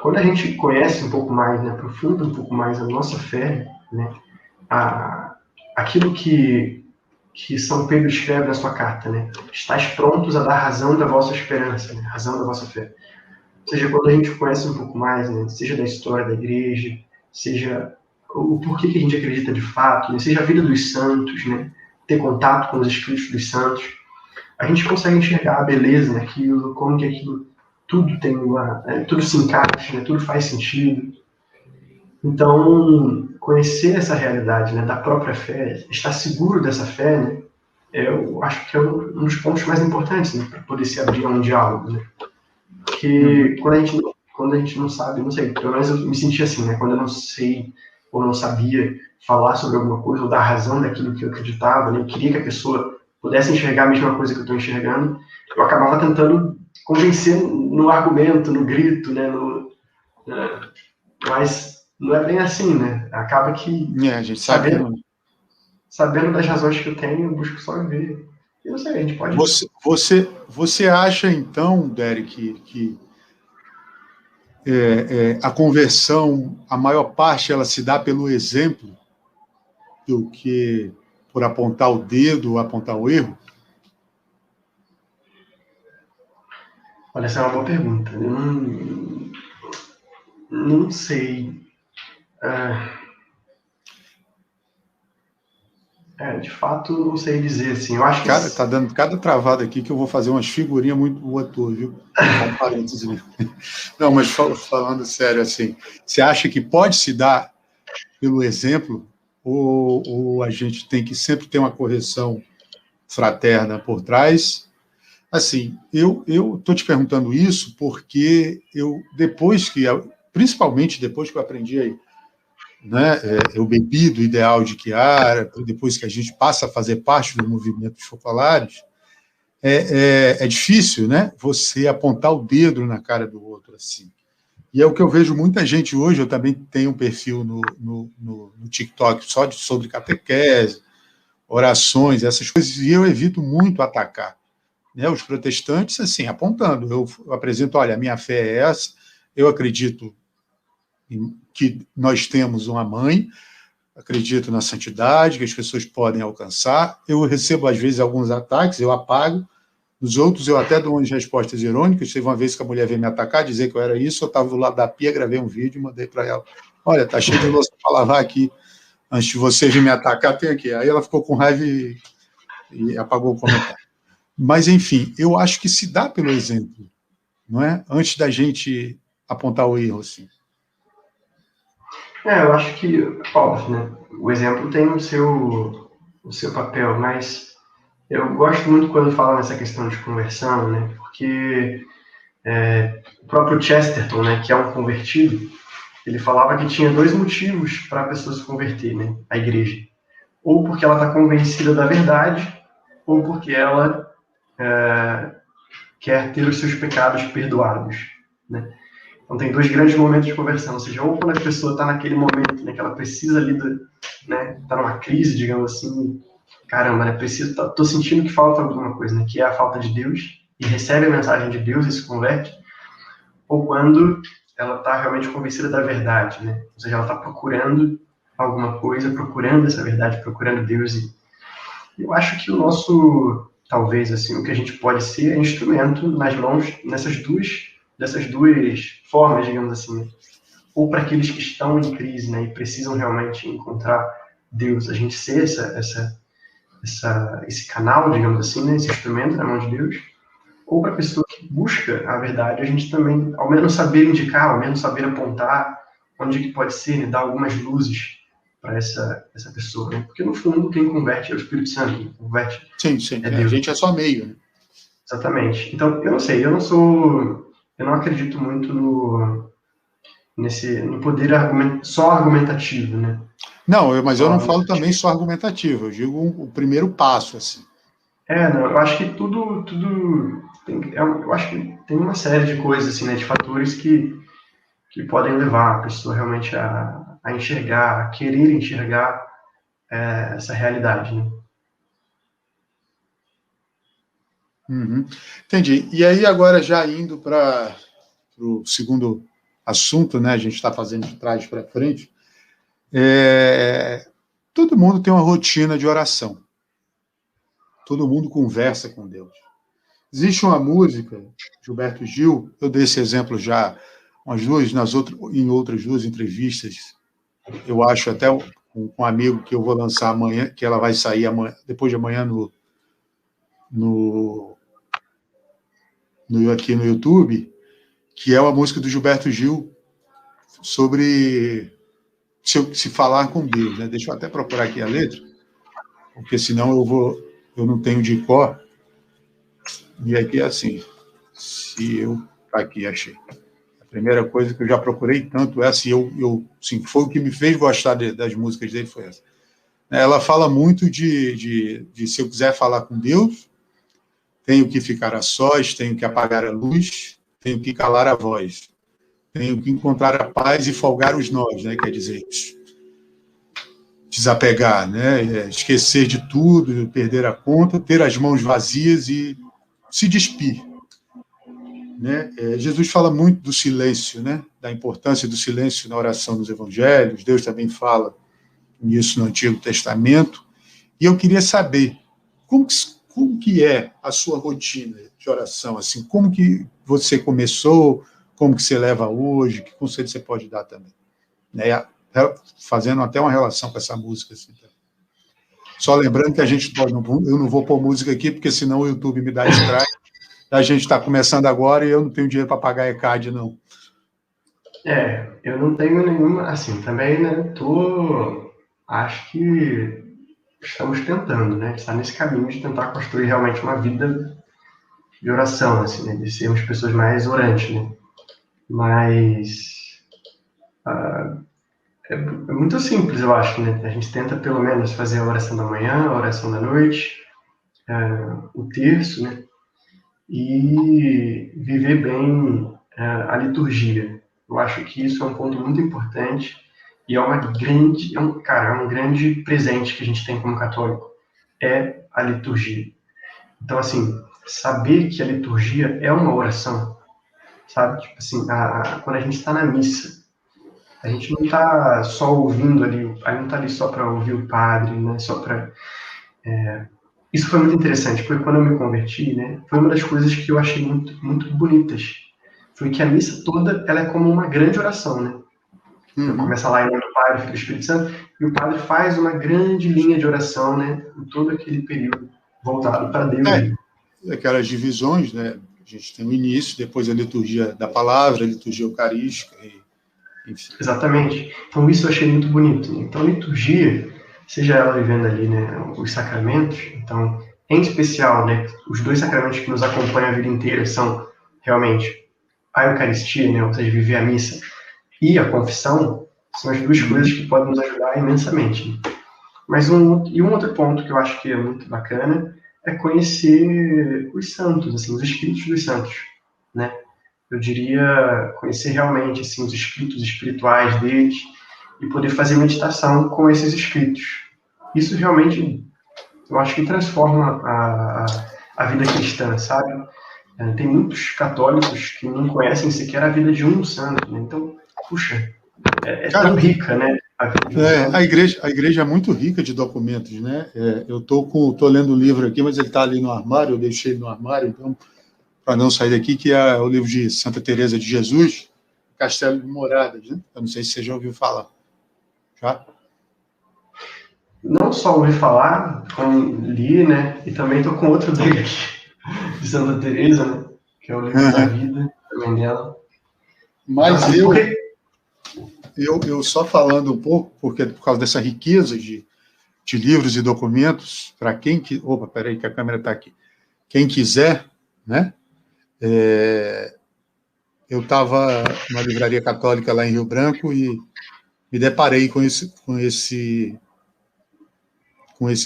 Quando a gente conhece um pouco mais, né, aprofunda um pouco mais a nossa fé, né, aquilo que São Pedro escreve na sua carta, né? Estais prontos a dar razão da vossa esperança, né? Razão da vossa fé. Ou seja, quando a gente conhece um pouco mais, né, seja da história da igreja, seja o porquê que a gente acredita de fato, né, seja a vida dos santos, né, ter contato com os escritos dos santos, a gente consegue enxergar a beleza naquilo, como que aquilo tudo tem tudo se encaixa, né, tudo faz sentido. Então, conhecer essa realidade, né, da própria fé, estar seguro dessa fé, né, eu acho que é um dos pontos mais importantes, né, para poder se abrir a um diálogo, né? Porque quando a gente não sabe, não sei, pelo menos eu me senti assim, né? Quando eu não sei ou não sabia falar sobre alguma coisa ou dar razão daquilo que eu acreditava, né? Eu queria que a pessoa pudesse enxergar a mesma coisa que eu estou enxergando, eu acabava tentando convencer no argumento, no grito, né? Mas não é bem assim, né? Acaba que A gente sabe que não. Sabendo das razões que eu tenho, eu busco só ver. Eu não sei, a gente pode... Você acha, então, Derek, que a conversão, a maior parte, ela se dá pelo exemplo do que por apontar o dedo ou apontar o erro? Olha, essa é uma boa pergunta. Eu não sei. De fato, não sei dizer assim. Eu acho que. Cara, tá dando cada travada aqui que eu vou fazer umas figurinhas muito boas, viu? Só um parênteses. Não, mas falando sério, assim, você acha que pode se dar pelo exemplo ou a gente tem que sempre ter uma correção fraterna por trás? Assim, eu estou te perguntando isso porque principalmente depois que eu aprendi aí, né, eu bebi do ideal de Chiara, depois que a gente passa a fazer parte do movimento dos focolares, é difícil, né, você apontar o dedo na cara do outro assim. E é o que eu vejo muita gente hoje. Eu também tenho um perfil no TikTok só sobre catequese, orações, essas coisas, e eu evito muito atacar, né, os protestantes, assim, apontando. Eu apresento, olha, a minha fé é essa, eu acredito que nós temos uma mãe, acredito na santidade, que as pessoas podem alcançar. Eu recebo, às vezes, alguns ataques, eu apago. Nos outros, eu até dou umas respostas irônicas. Teve uma vez que a mulher veio me atacar, dizer que eu era isso, eu estava do lado da pia, gravei um vídeo e mandei para ela. Olha, tá cheio de louça para lavar aqui. Antes de você vir me atacar, tem aqui. Aí ela ficou com raiva e apagou o comentário. Mas, enfim, eu acho que se dá pelo exemplo, não é? Antes da gente apontar o erro, assim. Eu acho que, óbvio, né? O exemplo tem o seu papel, mas eu gosto muito quando fala nessa questão de conversão, né? Porque o próprio Chesterton, né, que é um convertido, ele falava que tinha dois motivos para a pessoa se converter, né? A igreja. Ou porque ela está convencida da verdade, ou porque ela quer ter os seus pecados perdoados, né? Então tem dois grandes momentos de conversão, ou seja, ou quando a pessoa está naquele momento, né, que ela precisa ali, né, está numa crise, digamos assim, caramba, né, tô sentindo que falta alguma coisa, né, que é a falta de Deus, e recebe a mensagem de Deus e se converte, ou quando ela está realmente convencida da verdade, né, ou seja, ela está procurando alguma coisa, procurando essa verdade, procurando Deus, e eu acho que o nosso, talvez, assim, o que a gente pode ser é instrumento nas mãos dessas duas formas, digamos assim, né? Ou para aqueles que estão em crise, né, e precisam realmente encontrar Deus, a gente ser esse canal, digamos assim, né, esse instrumento na mão de Deus, ou para a pessoa que busca a verdade, a gente também, ao menos saber indicar, ao menos saber apontar onde que pode ser, né, dar algumas luzes para essa pessoa, né? Porque no fundo quem converte é o Espírito Santo, quem converte Sim, é Deus. a gente é só meio, né? Exatamente. Então, eu não sei, eu não acredito muito no poder só argumentativo, né? Não, mas eu não falo também só argumentativo, eu digo o primeiro passo, assim. Não, eu acho que tudo eu acho que tem uma série de coisas, assim, né, de fatores que podem levar a pessoa realmente a enxergar, a querer enxergar essa realidade, né? Uhum. Entendi. E aí, agora, já indo para o segundo assunto, né? A gente está fazendo de trás para frente. Todo mundo tem uma rotina de oração. Todo mundo conversa com Deus. Existe uma música, Gilberto Gil, eu dei esse exemplo já em outras duas entrevistas, eu acho até com um amigo que eu vou lançar amanhã, que ela vai sair amanhã, depois de amanhã aqui no YouTube, que é uma música do Gilberto Gil sobre se falar com Deus, né? Deixa eu até procurar aqui a letra, porque senão eu não tenho de cor. E aqui é assim, aqui achei. A primeira coisa que eu já procurei tanto é assim, sim, foi o que me fez gostar das músicas dele, foi essa. Ela fala muito de se eu quiser falar com Deus, tenho que ficar a sós, tenho que apagar a luz, tenho que calar a voz, tenho que encontrar a paz e folgar os nós, né? Quer dizer, desapegar, né? Esquecer de tudo, perder a conta, ter as mãos vazias e se despir. Né? Jesus fala muito do silêncio, né? Da importância do silêncio na oração dos evangelhos. Deus também fala nisso no Antigo Testamento. E eu queria saber como que é a sua rotina de oração, assim, como que você começou, como que você leva hoje, que conselho você pode dar também, né? Fazendo até uma relação com essa música, assim. Só lembrando que a gente pode, eu não vou pôr música aqui, porque senão o YouTube me dá strike. A gente está começando agora e eu não tenho dinheiro para pagar ECAD, não. Eu não tenho nenhuma, assim, também, né, acho que estamos tentando, né, está nesse caminho de tentar construir realmente uma vida de oração, assim, né, de sermos pessoas mais orantes, né, mas é muito simples, eu acho, né, a gente tenta pelo menos fazer a oração da manhã, a oração da noite, o terço, né, e viver bem a liturgia. Eu acho que isso é um ponto muito importante e é um grande presente que a gente tem como católico, é a liturgia. Então, assim, saber que a liturgia é uma oração, sabe? Tipo assim, quando a gente está na missa, A gente não está só ouvindo ali, a gente não está ali só para ouvir o padre, né? Só para isso foi muito interessante, porque quando eu me converti, né, foi uma das coisas que eu achei muito, muito bonitas. Foi que a missa toda, ela é como uma grande oração, né? Então, começa lá em nome do Pai, do Filho e do Espírito Santo, e o padre faz uma grande linha de oração, né, em todo aquele período voltado para Deus. Aquelas divisões, né? A gente tem o início, depois a liturgia da palavra, a liturgia eucarística, enfim. Exatamente. Então, isso eu achei muito bonito. Então, a liturgia, seja ela vivendo ali, né, os sacramentos, então, em especial, né, os dois sacramentos que nos acompanham a vida inteira são, realmente, a Eucaristia, né, ou seja, viver a missa, e a confissão, são as duas coisas que podem nos ajudar imensamente. Mas um outro ponto que eu acho que é muito bacana é conhecer os santos, assim, os espíritos dos santos, né? Eu diria conhecer realmente assim, os espíritos espirituais deles e poder fazer meditação com esses espíritos. Isso realmente, eu acho que transforma a vida cristã, sabe? Tem muitos católicos que não conhecem sequer a vida de um santo, né? Então, puxa, tão rica, né? A vida de um santo. A igreja é muito rica de documentos, né? Eu tô lendo um livro aqui, mas ele está ali no armário, eu deixei ele no armário, então, para não sair daqui, que é o livro de Santa Teresa de Jesus, Castelo de Moradas, né? Eu não sei se você já ouviu falar. Já? Não só ouvi falar, como li, né? E também estou com outro dele aqui, de Santa Teresa, né? Que é o livro da vida, também dela. Mas eu só falando um pouco, porque por causa dessa riqueza de livros e documentos, para quem que... Opa, peraí que a câmera está aqui. Quem quiser, né? Eu estava numa livraria católica lá em Rio Branco e me deparei com esse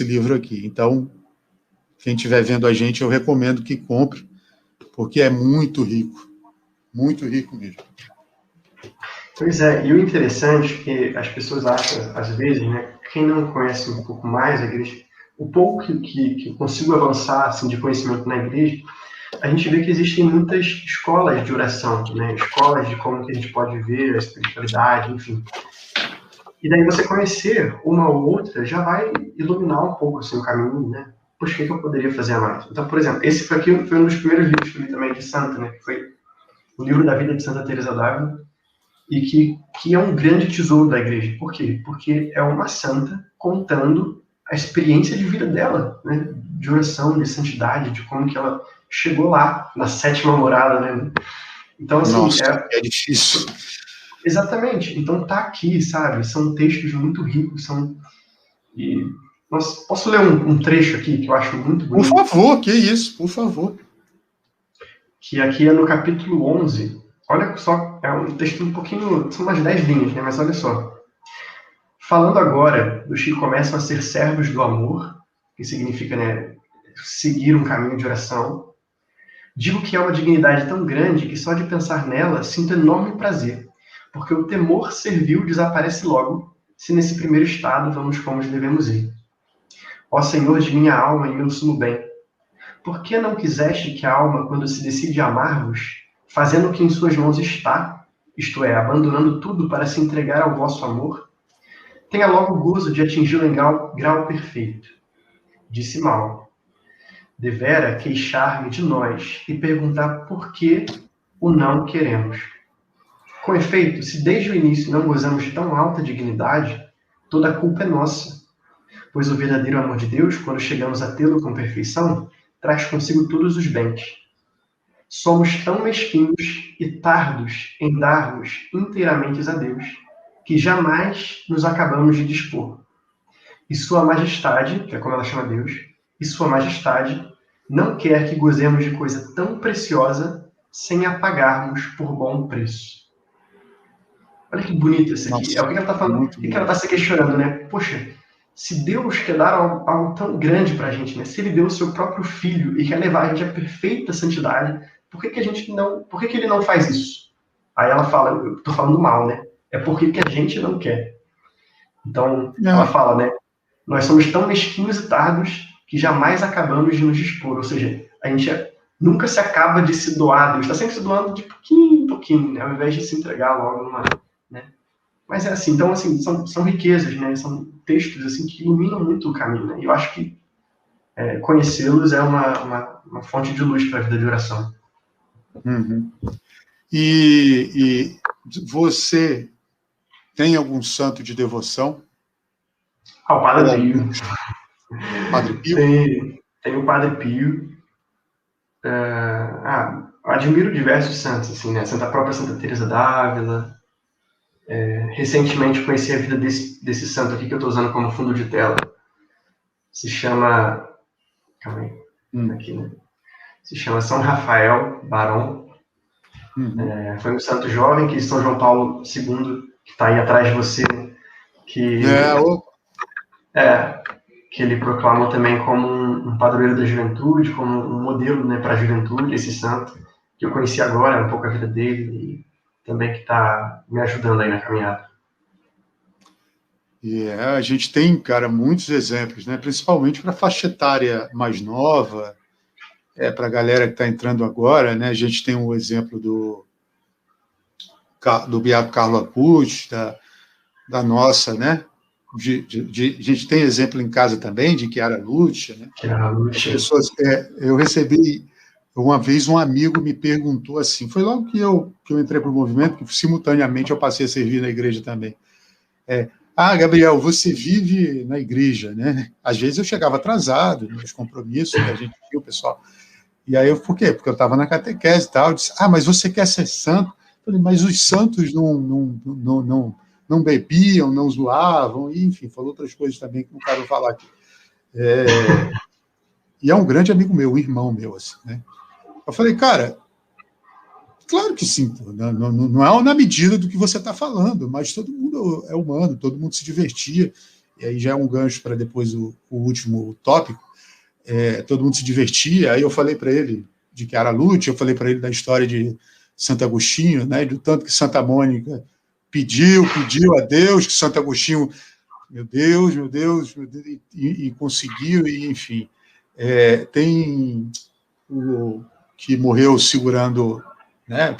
livro aqui. Então, quem estiver vendo a gente, eu recomendo que compre, porque é muito rico mesmo. Pois é, e o interessante é que as pessoas acham, às vezes, né, quem não conhece um pouco mais a igreja, o pouco que eu consigo avançar assim, de conhecimento na igreja, a gente vê que existem muitas escolas de oração, né, escolas de como que a gente pode ver a espiritualidade, enfim. E daí você conhecer uma ou outra já vai iluminar um pouco assim, o caminho, né? Poxa, o que eu poderia fazer a mais? Então, por exemplo, esse foi um dos primeiros livros que eu li também de Santa, né, que foi o livro da vida de Santa Teresa d'Ávila, e que é um grande tesouro da igreja. Por quê? Porque é uma santa contando a experiência de vida dela, né? De oração, de santidade, de como que ela chegou lá, na 7ª morada, né? Então, assim... Nossa, é difícil. Exatamente. Então, tá aqui, sabe? São textos muito ricos, Nossa, posso ler um trecho aqui que eu acho muito bonito? Por favor, que isso, por favor. Que aqui é no capítulo 11. Olha só, é um texto um pouquinho... São umas 10 linhas, né? Mas olha só. Falando agora dos que começam a ser servos do amor, que significa, né, seguir um caminho de oração, digo que é uma dignidade tão grande que só de pensar nela sinto enorme prazer, porque o temor servil desaparece logo, se nesse primeiro estado vamos como devemos ir. Ó Senhor de minha alma e meu sumo bem, por que não quiseste que a alma, quando se decide a amar-vos, fazendo o que em suas mãos está, isto é, abandonando tudo para se entregar ao vosso amor, tenha logo o gozo de atingi-lo em grau perfeito? Disse mal. Devera queixar-me de nós e perguntar por que o não queremos. Com efeito, se desde o início não gozamos de tão alta dignidade, toda a culpa é nossa, pois o verdadeiro amor de Deus, quando chegamos a tê-lo com perfeição, traz consigo todos os bens. Somos tão mesquinhos e tardos em darmos inteiramente a Deus, que jamais nos acabamos de dispor. E Sua Majestade, que é como ela chama Deus, e Sua Majestade não quer que gozemos de coisa tão preciosa sem a pagarmos por bom preço. Olha que bonito isso aqui. Nossa, é o que ela está falando, o que ela está se questionando, né? Poxa, se Deus quer dar algo tão grande para a gente, né? Se Ele deu o seu próprio Filho e quer levar a gente à perfeita santidade, por que Ele não faz isso? Aí ela fala, eu estou falando mal, né? É porque que a gente não quer. Então, ela fala, né? Nós somos tão mesquinhos e tardos que jamais acabamos de nos dispor. Ou seja, a gente nunca se acaba de se doar. Deus está sempre se doando de pouquinho em pouquinho, né? Ao invés de se entregar logo numa... Né? Mas é assim, então assim, são riquezas, né? São textos assim que iluminam muito o caminho, né? E eu acho que conhecê-los é uma fonte de luz para a vida de oração. Uhum. E você tem algum santo de devoção? Ah, o Ou Padre Pio. alguns? Padre Pio? Tem o Padre Pio. Eu admiro diversos santos, assim, né? A própria Santa Teresa d'Ávila. Recentemente conheci a vida desse santo aqui que eu estou usando como fundo de tela. Se chama... Calma aí. Aqui, né? Se chama São Rafael Barão. Foi um santo jovem que São João Paulo II, que está aí atrás de você, que, que ele proclamou também como um padroeiro da juventude, como um modelo, né, para a juventude, esse santo, que eu conheci agora, um pouco a vida dele, e também que está me ajudando aí na caminhada. A gente tem, cara, muitos exemplos, né? Principalmente para a faixa etária mais nova, para a galera que está entrando agora, né? A gente tem um exemplo do Beato Carlo Acutis, da nossa, né? A gente tem exemplo em casa também de Chiara Lúcia, né? As pessoas, eu recebi uma vez um amigo me perguntou assim, foi logo que eu entrei para o movimento, que simultaneamente eu passei a servir na igreja também. Gabriel, você vive na igreja, né? Às vezes eu chegava atrasado nos compromissos que a gente viu, pessoal. E aí, por quê? Porque eu estava na catequese e tal. Eu disse, mas você quer ser santo? Eu falei, mas os santos não bebiam, não zoavam, e, enfim, falou outras coisas também que não quero falar aqui. E é um grande amigo meu, um irmão meu, assim, né? Eu falei, cara, claro que sim, pô, não é na medida do que você está falando, mas todo mundo é humano, todo mundo se divertia, e aí já é um gancho para depois o último tópico, todo mundo se divertia, aí eu falei para ele de Chiara Lúcia, eu falei para ele da história de Santo Agostinho, né, do tanto que Santa Mônica pediu a Deus, que Santo Agostinho, meu Deus, e conseguiu, e enfim. Tem o que morreu segurando, né,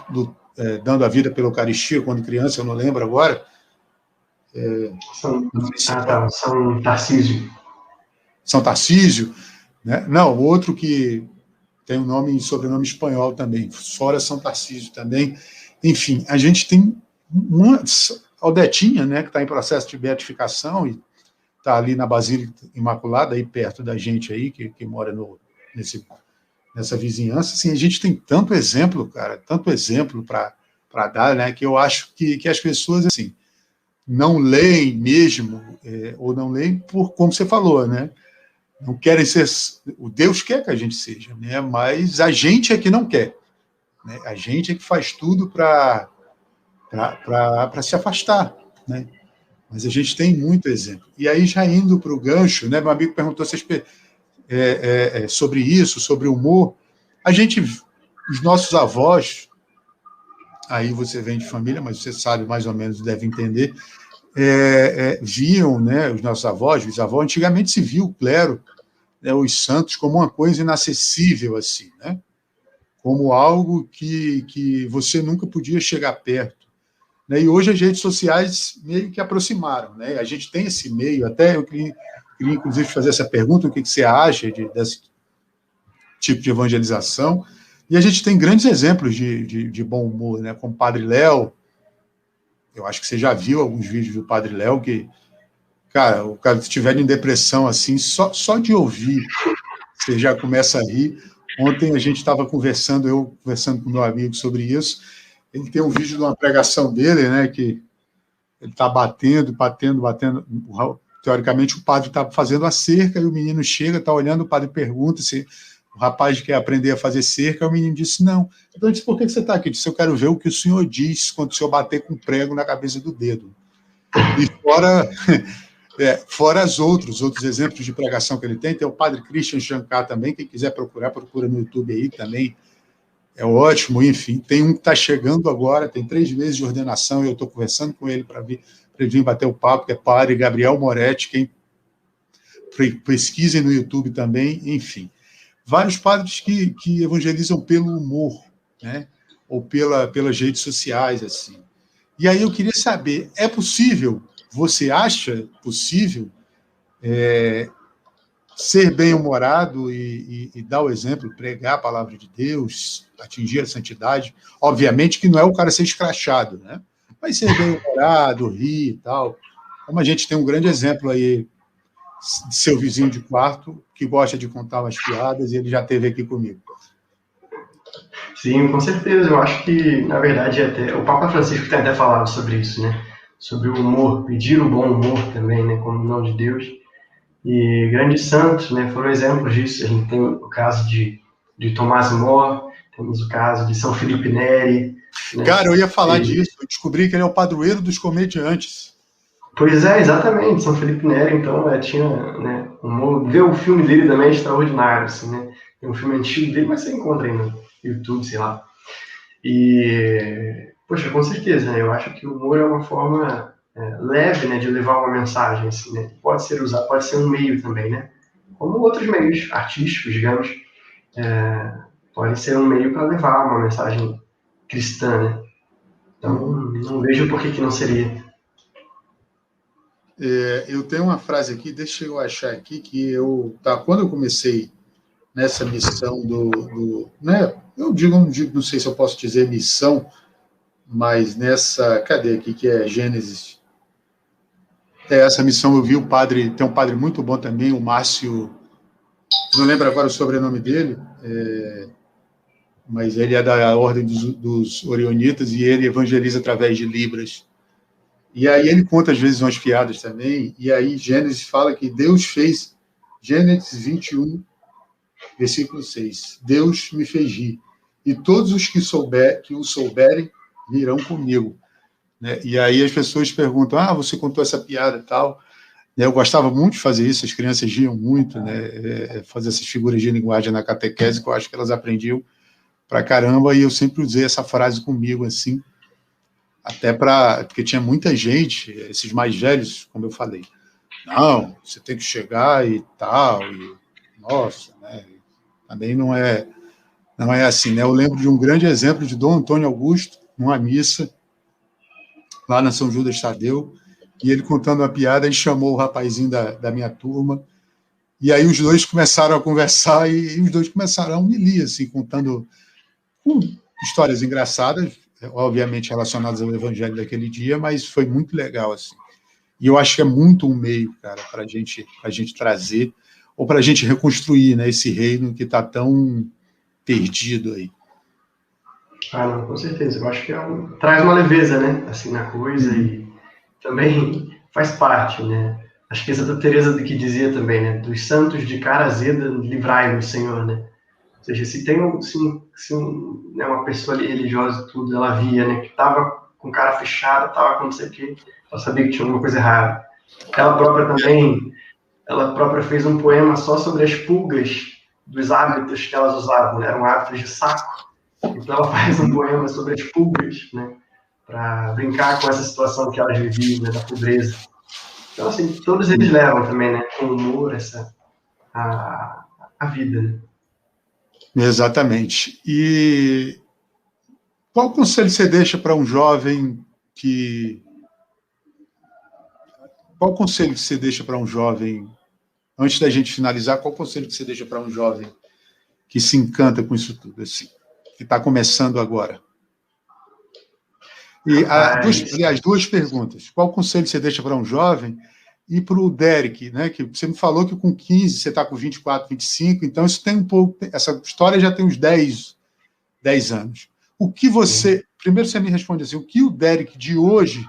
dando a vida pela Eucaristia quando criança, eu não lembro agora. São Tarcísio. São Tarcísio, né? Não, outro que tem um nome e sobrenome espanhol também, fora São Tarcísio também. Enfim, a gente tem uma Aldetinha, né, que está em processo de beatificação e está ali na Basílica Imaculada, aí perto da gente aí, que mora nessa vizinhança. Assim, a gente tem tanto exemplo, cara, tanto exemplo para dar, né, que eu acho que as pessoas, assim, não leem mesmo, ou não leem por, como você falou, né, não querem ser... O Deus quer que a gente seja, né, mas a gente é que não quer. Né, a gente é que faz tudo para se afastar, né? Mas a gente tem muito exemplo. E aí, já indo para o gancho, né, meu amigo perguntou sobre isso, sobre humor. A gente, os nossos avós, aí você vem de família, mas você sabe mais ou menos, deve entender, viam, né, os nossos avós, bisavós, antigamente se viu o clero, né, os santos, como uma coisa inacessível, assim, né? Como algo que você nunca podia chegar perto. Né? E hoje as redes sociais meio que aproximaram. Né? A gente tem esse meio, até eu queria inclusive fazer essa pergunta, o que você acha desse tipo de evangelização, e a gente tem grandes exemplos de bom humor, né? Como o Padre Léo. Eu acho que você já viu alguns vídeos do Padre Léo, que, cara, o cara, se estiver em depressão assim, só de ouvir, você já começa a rir. Ontem a gente estava conversando, eu conversando com meu amigo sobre isso. Ele tem um vídeo de uma pregação dele, né, que ele está batendo. Teoricamente, o padre está fazendo a cerca, e o menino chega, está olhando, o padre pergunta se o rapaz quer aprender a fazer cerca, o menino disse não. Então, eu disse, por que você está aqui? Ele disse, eu quero ver o que o senhor diz quando o senhor bater com um prego na cabeça do dedo. E fora os outros exemplos de pregação que ele tem o padre Christian Shankar também, quem quiser procurar, procura no YouTube aí também, é ótimo, enfim. Tem um que está chegando agora, tem 3 meses de ordenação, e eu estou conversando com ele para ele vir bater o papo, que é padre Gabriel Moretti, quem pesquisem no YouTube também, enfim. Vários padres que evangelizam pelo humor, né? Ou pelas redes sociais, assim. E aí eu queria saber, é possível, você acha possível ser bem-humorado e dar o exemplo, pregar a palavra de Deus, atingir a santidade? Obviamente que não é o cara ser escrachado, né? Mas ser bem-humorado, rir e tal. Como a gente tem um grande exemplo aí de seu vizinho de quarto, que gosta de contar umas piadas, e ele já esteve aqui comigo. Sim, com certeza. Eu acho que, na verdade, até o Papa Francisco tem até falado sobre isso, né? Sobre o humor, pedir o bom humor também, né? Como dom de Deus. E grandes santos, né? Foram exemplos disso. A gente tem o caso de Tomás More, temos o caso de São Felipe Neri. Né? Cara, eu ia falar disso. Eu descobri que ele é o padroeiro dos comediantes. Pois é, exatamente. São Felipe Neri, então, tinha, né? Ver o filme dele também é extraordinário, assim, né? Tem um filme antigo dele, mas você encontra aí no YouTube, sei lá. E, poxa, com certeza, né? Eu acho que o humor é uma forma leve, né, de levar uma mensagem, assim, né? Pode ser usado, pode ser um meio também, né? Como outros meios artísticos, digamos, podem ser um meio para levar uma mensagem cristã, né? Então, não vejo por que não seria. Eu tenho uma frase aqui, deixa eu achar aqui, que quando eu comecei nessa missão né? Não sei se eu posso dizer missão, mas nessa, cadê aqui, que é Gênesis? Essa missão eu vi tem um padre muito bom também, o Márcio, não lembro agora o sobrenome dele, mas ele é da ordem dos Orionitas e ele evangeliza através de Libras. E aí ele conta às vezes umas piadas também, e aí Gênesis fala que Deus fez, Gênesis 21, versículo 6, Deus me fez rir, e todos os que o souberem virão comigo. Né? E aí as pessoas perguntam, você contou essa piada e tal. Eu gostava muito de fazer isso, as crianças riam muito, né? Fazer essas figuras de linguagem na catequese, que eu acho que elas aprendiam pra caramba, e eu sempre usei essa frase comigo, assim, até porque tinha muita gente, esses mais velhos, como eu falei, não, você tem que chegar e tal, e nossa, né? Também não é assim, né? Eu lembro de um grande exemplo de Dom Antônio Augusto, numa missa, lá na São Judas Tadeu, e ele contando uma piada, ele chamou o rapazinho da minha turma, e aí os dois começaram a conversar, e os dois começaram a humilir, assim, contando histórias engraçadas, obviamente relacionadas ao evangelho daquele dia, mas foi muito legal, assim. E eu acho que é muito um meio, cara, para a gente trazer, ou para a gente reconstruir, né, esse reino que está tão perdido aí. Não, com certeza. Eu acho que traz uma leveza, né, assim, na coisa, e também faz parte, né? Acho que Santa Teresa que dizia também, né, dos santos de cara azeda, livrai-nos, Senhor, né? Ou seja, se tem né, uma pessoa ali religiosa e tudo, ela via, né, que estava com cara fechada, estava com não sei o quê, ela sabia que tinha alguma coisa errada. Ela própria fez um poema só sobre as pulgas dos hábitos que elas usavam, né? Eram hábitos de saco. Então ela faz um poema sobre as pulgas, né? Para brincar com essa situação que elas viviam, né? Da pobreza. Então, assim, todos eles levam também, né? Com humor, a vida, né? Exatamente. E qual conselho você deixa para um jovem que... Qual conselho que você deixa para um jovem, antes da gente finalizar, qual conselho que você deixa para um jovem que se encanta com isso tudo, assim, que está começando agora? E aliás, duas perguntas. Qual conselho você deixa para um jovem? E para o Derek, né, que você me falou que com 15 você está com 24, 25, então isso tem um pouco... Essa história já tem uns 10 anos. O que você... Primeiro você me responde assim, o que o Derek de hoje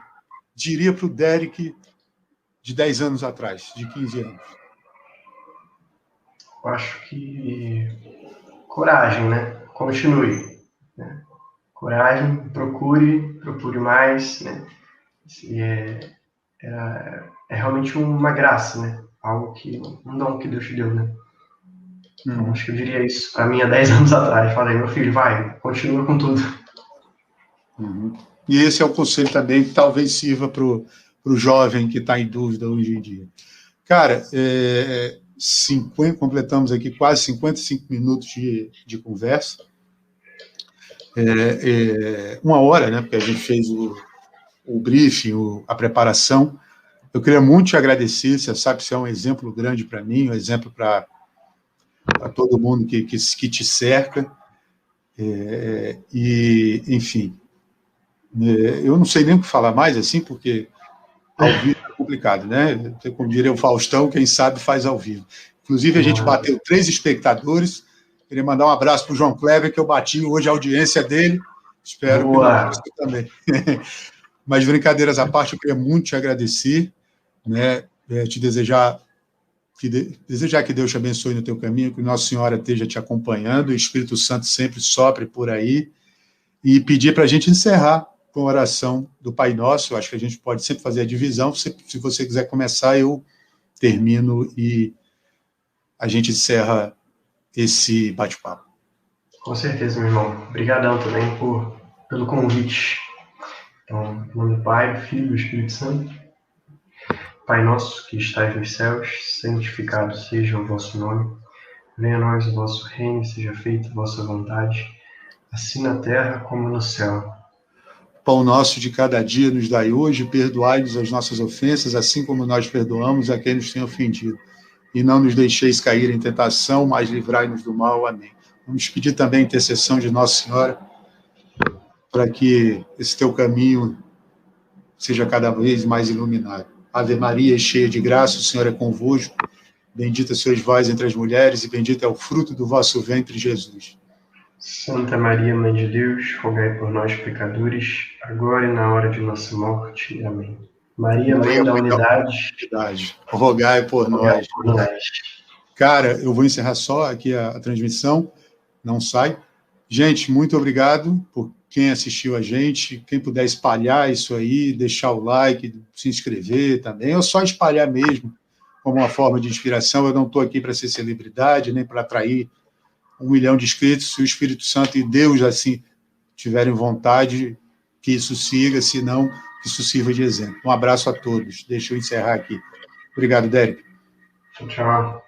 diria para o Derek de 10 anos atrás, de 15 anos? Eu acho que coragem, né? Continue. Né? Coragem, procure mais, né? É realmente uma graça, né? Um dom que Deus te deu, né? Então, acho que eu diria isso para mim há 10 anos atrás. Falei, meu filho, vai, continua com tudo. E esse é o conselho também que talvez sirva para o jovem que está em dúvida hoje em dia. Cara, completamos aqui quase 55 minutos de conversa. 1 hora, né? Porque a gente fez o briefing, a preparação. Eu queria muito te agradecer, você sabe que você é um exemplo grande para mim, um exemplo para todo mundo que te cerca. E, enfim, eu não sei nem o que falar mais, assim, porque ao vivo é complicado, né? Como diria o Faustão, quem sabe faz ao vivo. Inclusive, a gente bateu 3 espectadores. Queria mandar um abraço para o João Kleber, que eu bati hoje a audiência dele. Espero que você também. Mas, brincadeiras à parte, eu queria muito te agradecer, né? Te desejar que Deus te abençoe no teu caminho, que Nossa Senhora esteja te acompanhando, o Espírito Santo sempre sopre por aí, e pedir para a gente encerrar com a oração do Pai Nosso. Eu acho que a gente pode sempre fazer a divisão. Se você quiser começar, eu termino e a gente encerra esse bate-papo. Com certeza, meu irmão. Obrigadão também pelo convite. Então, em nome do Pai, do Filho e do Espírito Santo. Pai nosso, que estais nos céus, santificado seja o vosso nome. Venha a nós o vosso reino, seja feita a vossa vontade, assim na terra como no céu. Pão nosso de cada dia nos dai hoje, perdoai-nos as nossas ofensas, assim como nós perdoamos a quem nos tem ofendido. E não nos deixeis cair em tentação, mas livrai-nos do mal. Amém. Vamos pedir também a intercessão de Nossa Senhora, para que esse teu caminho seja cada vez mais iluminado. Ave Maria, cheia de graça, o Senhor é convosco. Bendita sois vós entre as mulheres, e bendito é o fruto do vosso ventre, Jesus. Santa Maria, Mãe de Deus, rogai por nós, pecadores, agora e na hora de nossa morte. Amém. Maria, Mãe da Unidade, rogai por nós. Cara, eu vou encerrar só aqui a transmissão, não sai. Gente, muito obrigado por quem assistiu a gente, quem puder espalhar isso aí, deixar o like, se inscrever também, ou só espalhar mesmo, como uma forma de inspiração. Eu não estou aqui para ser celebridade, nem para atrair 1 milhão de inscritos. Se o Espírito Santo e Deus, assim, tiverem vontade, que isso siga, senão, que isso sirva de exemplo. Um abraço a todos. Deixa eu encerrar aqui. Obrigado, Derek. Tchau.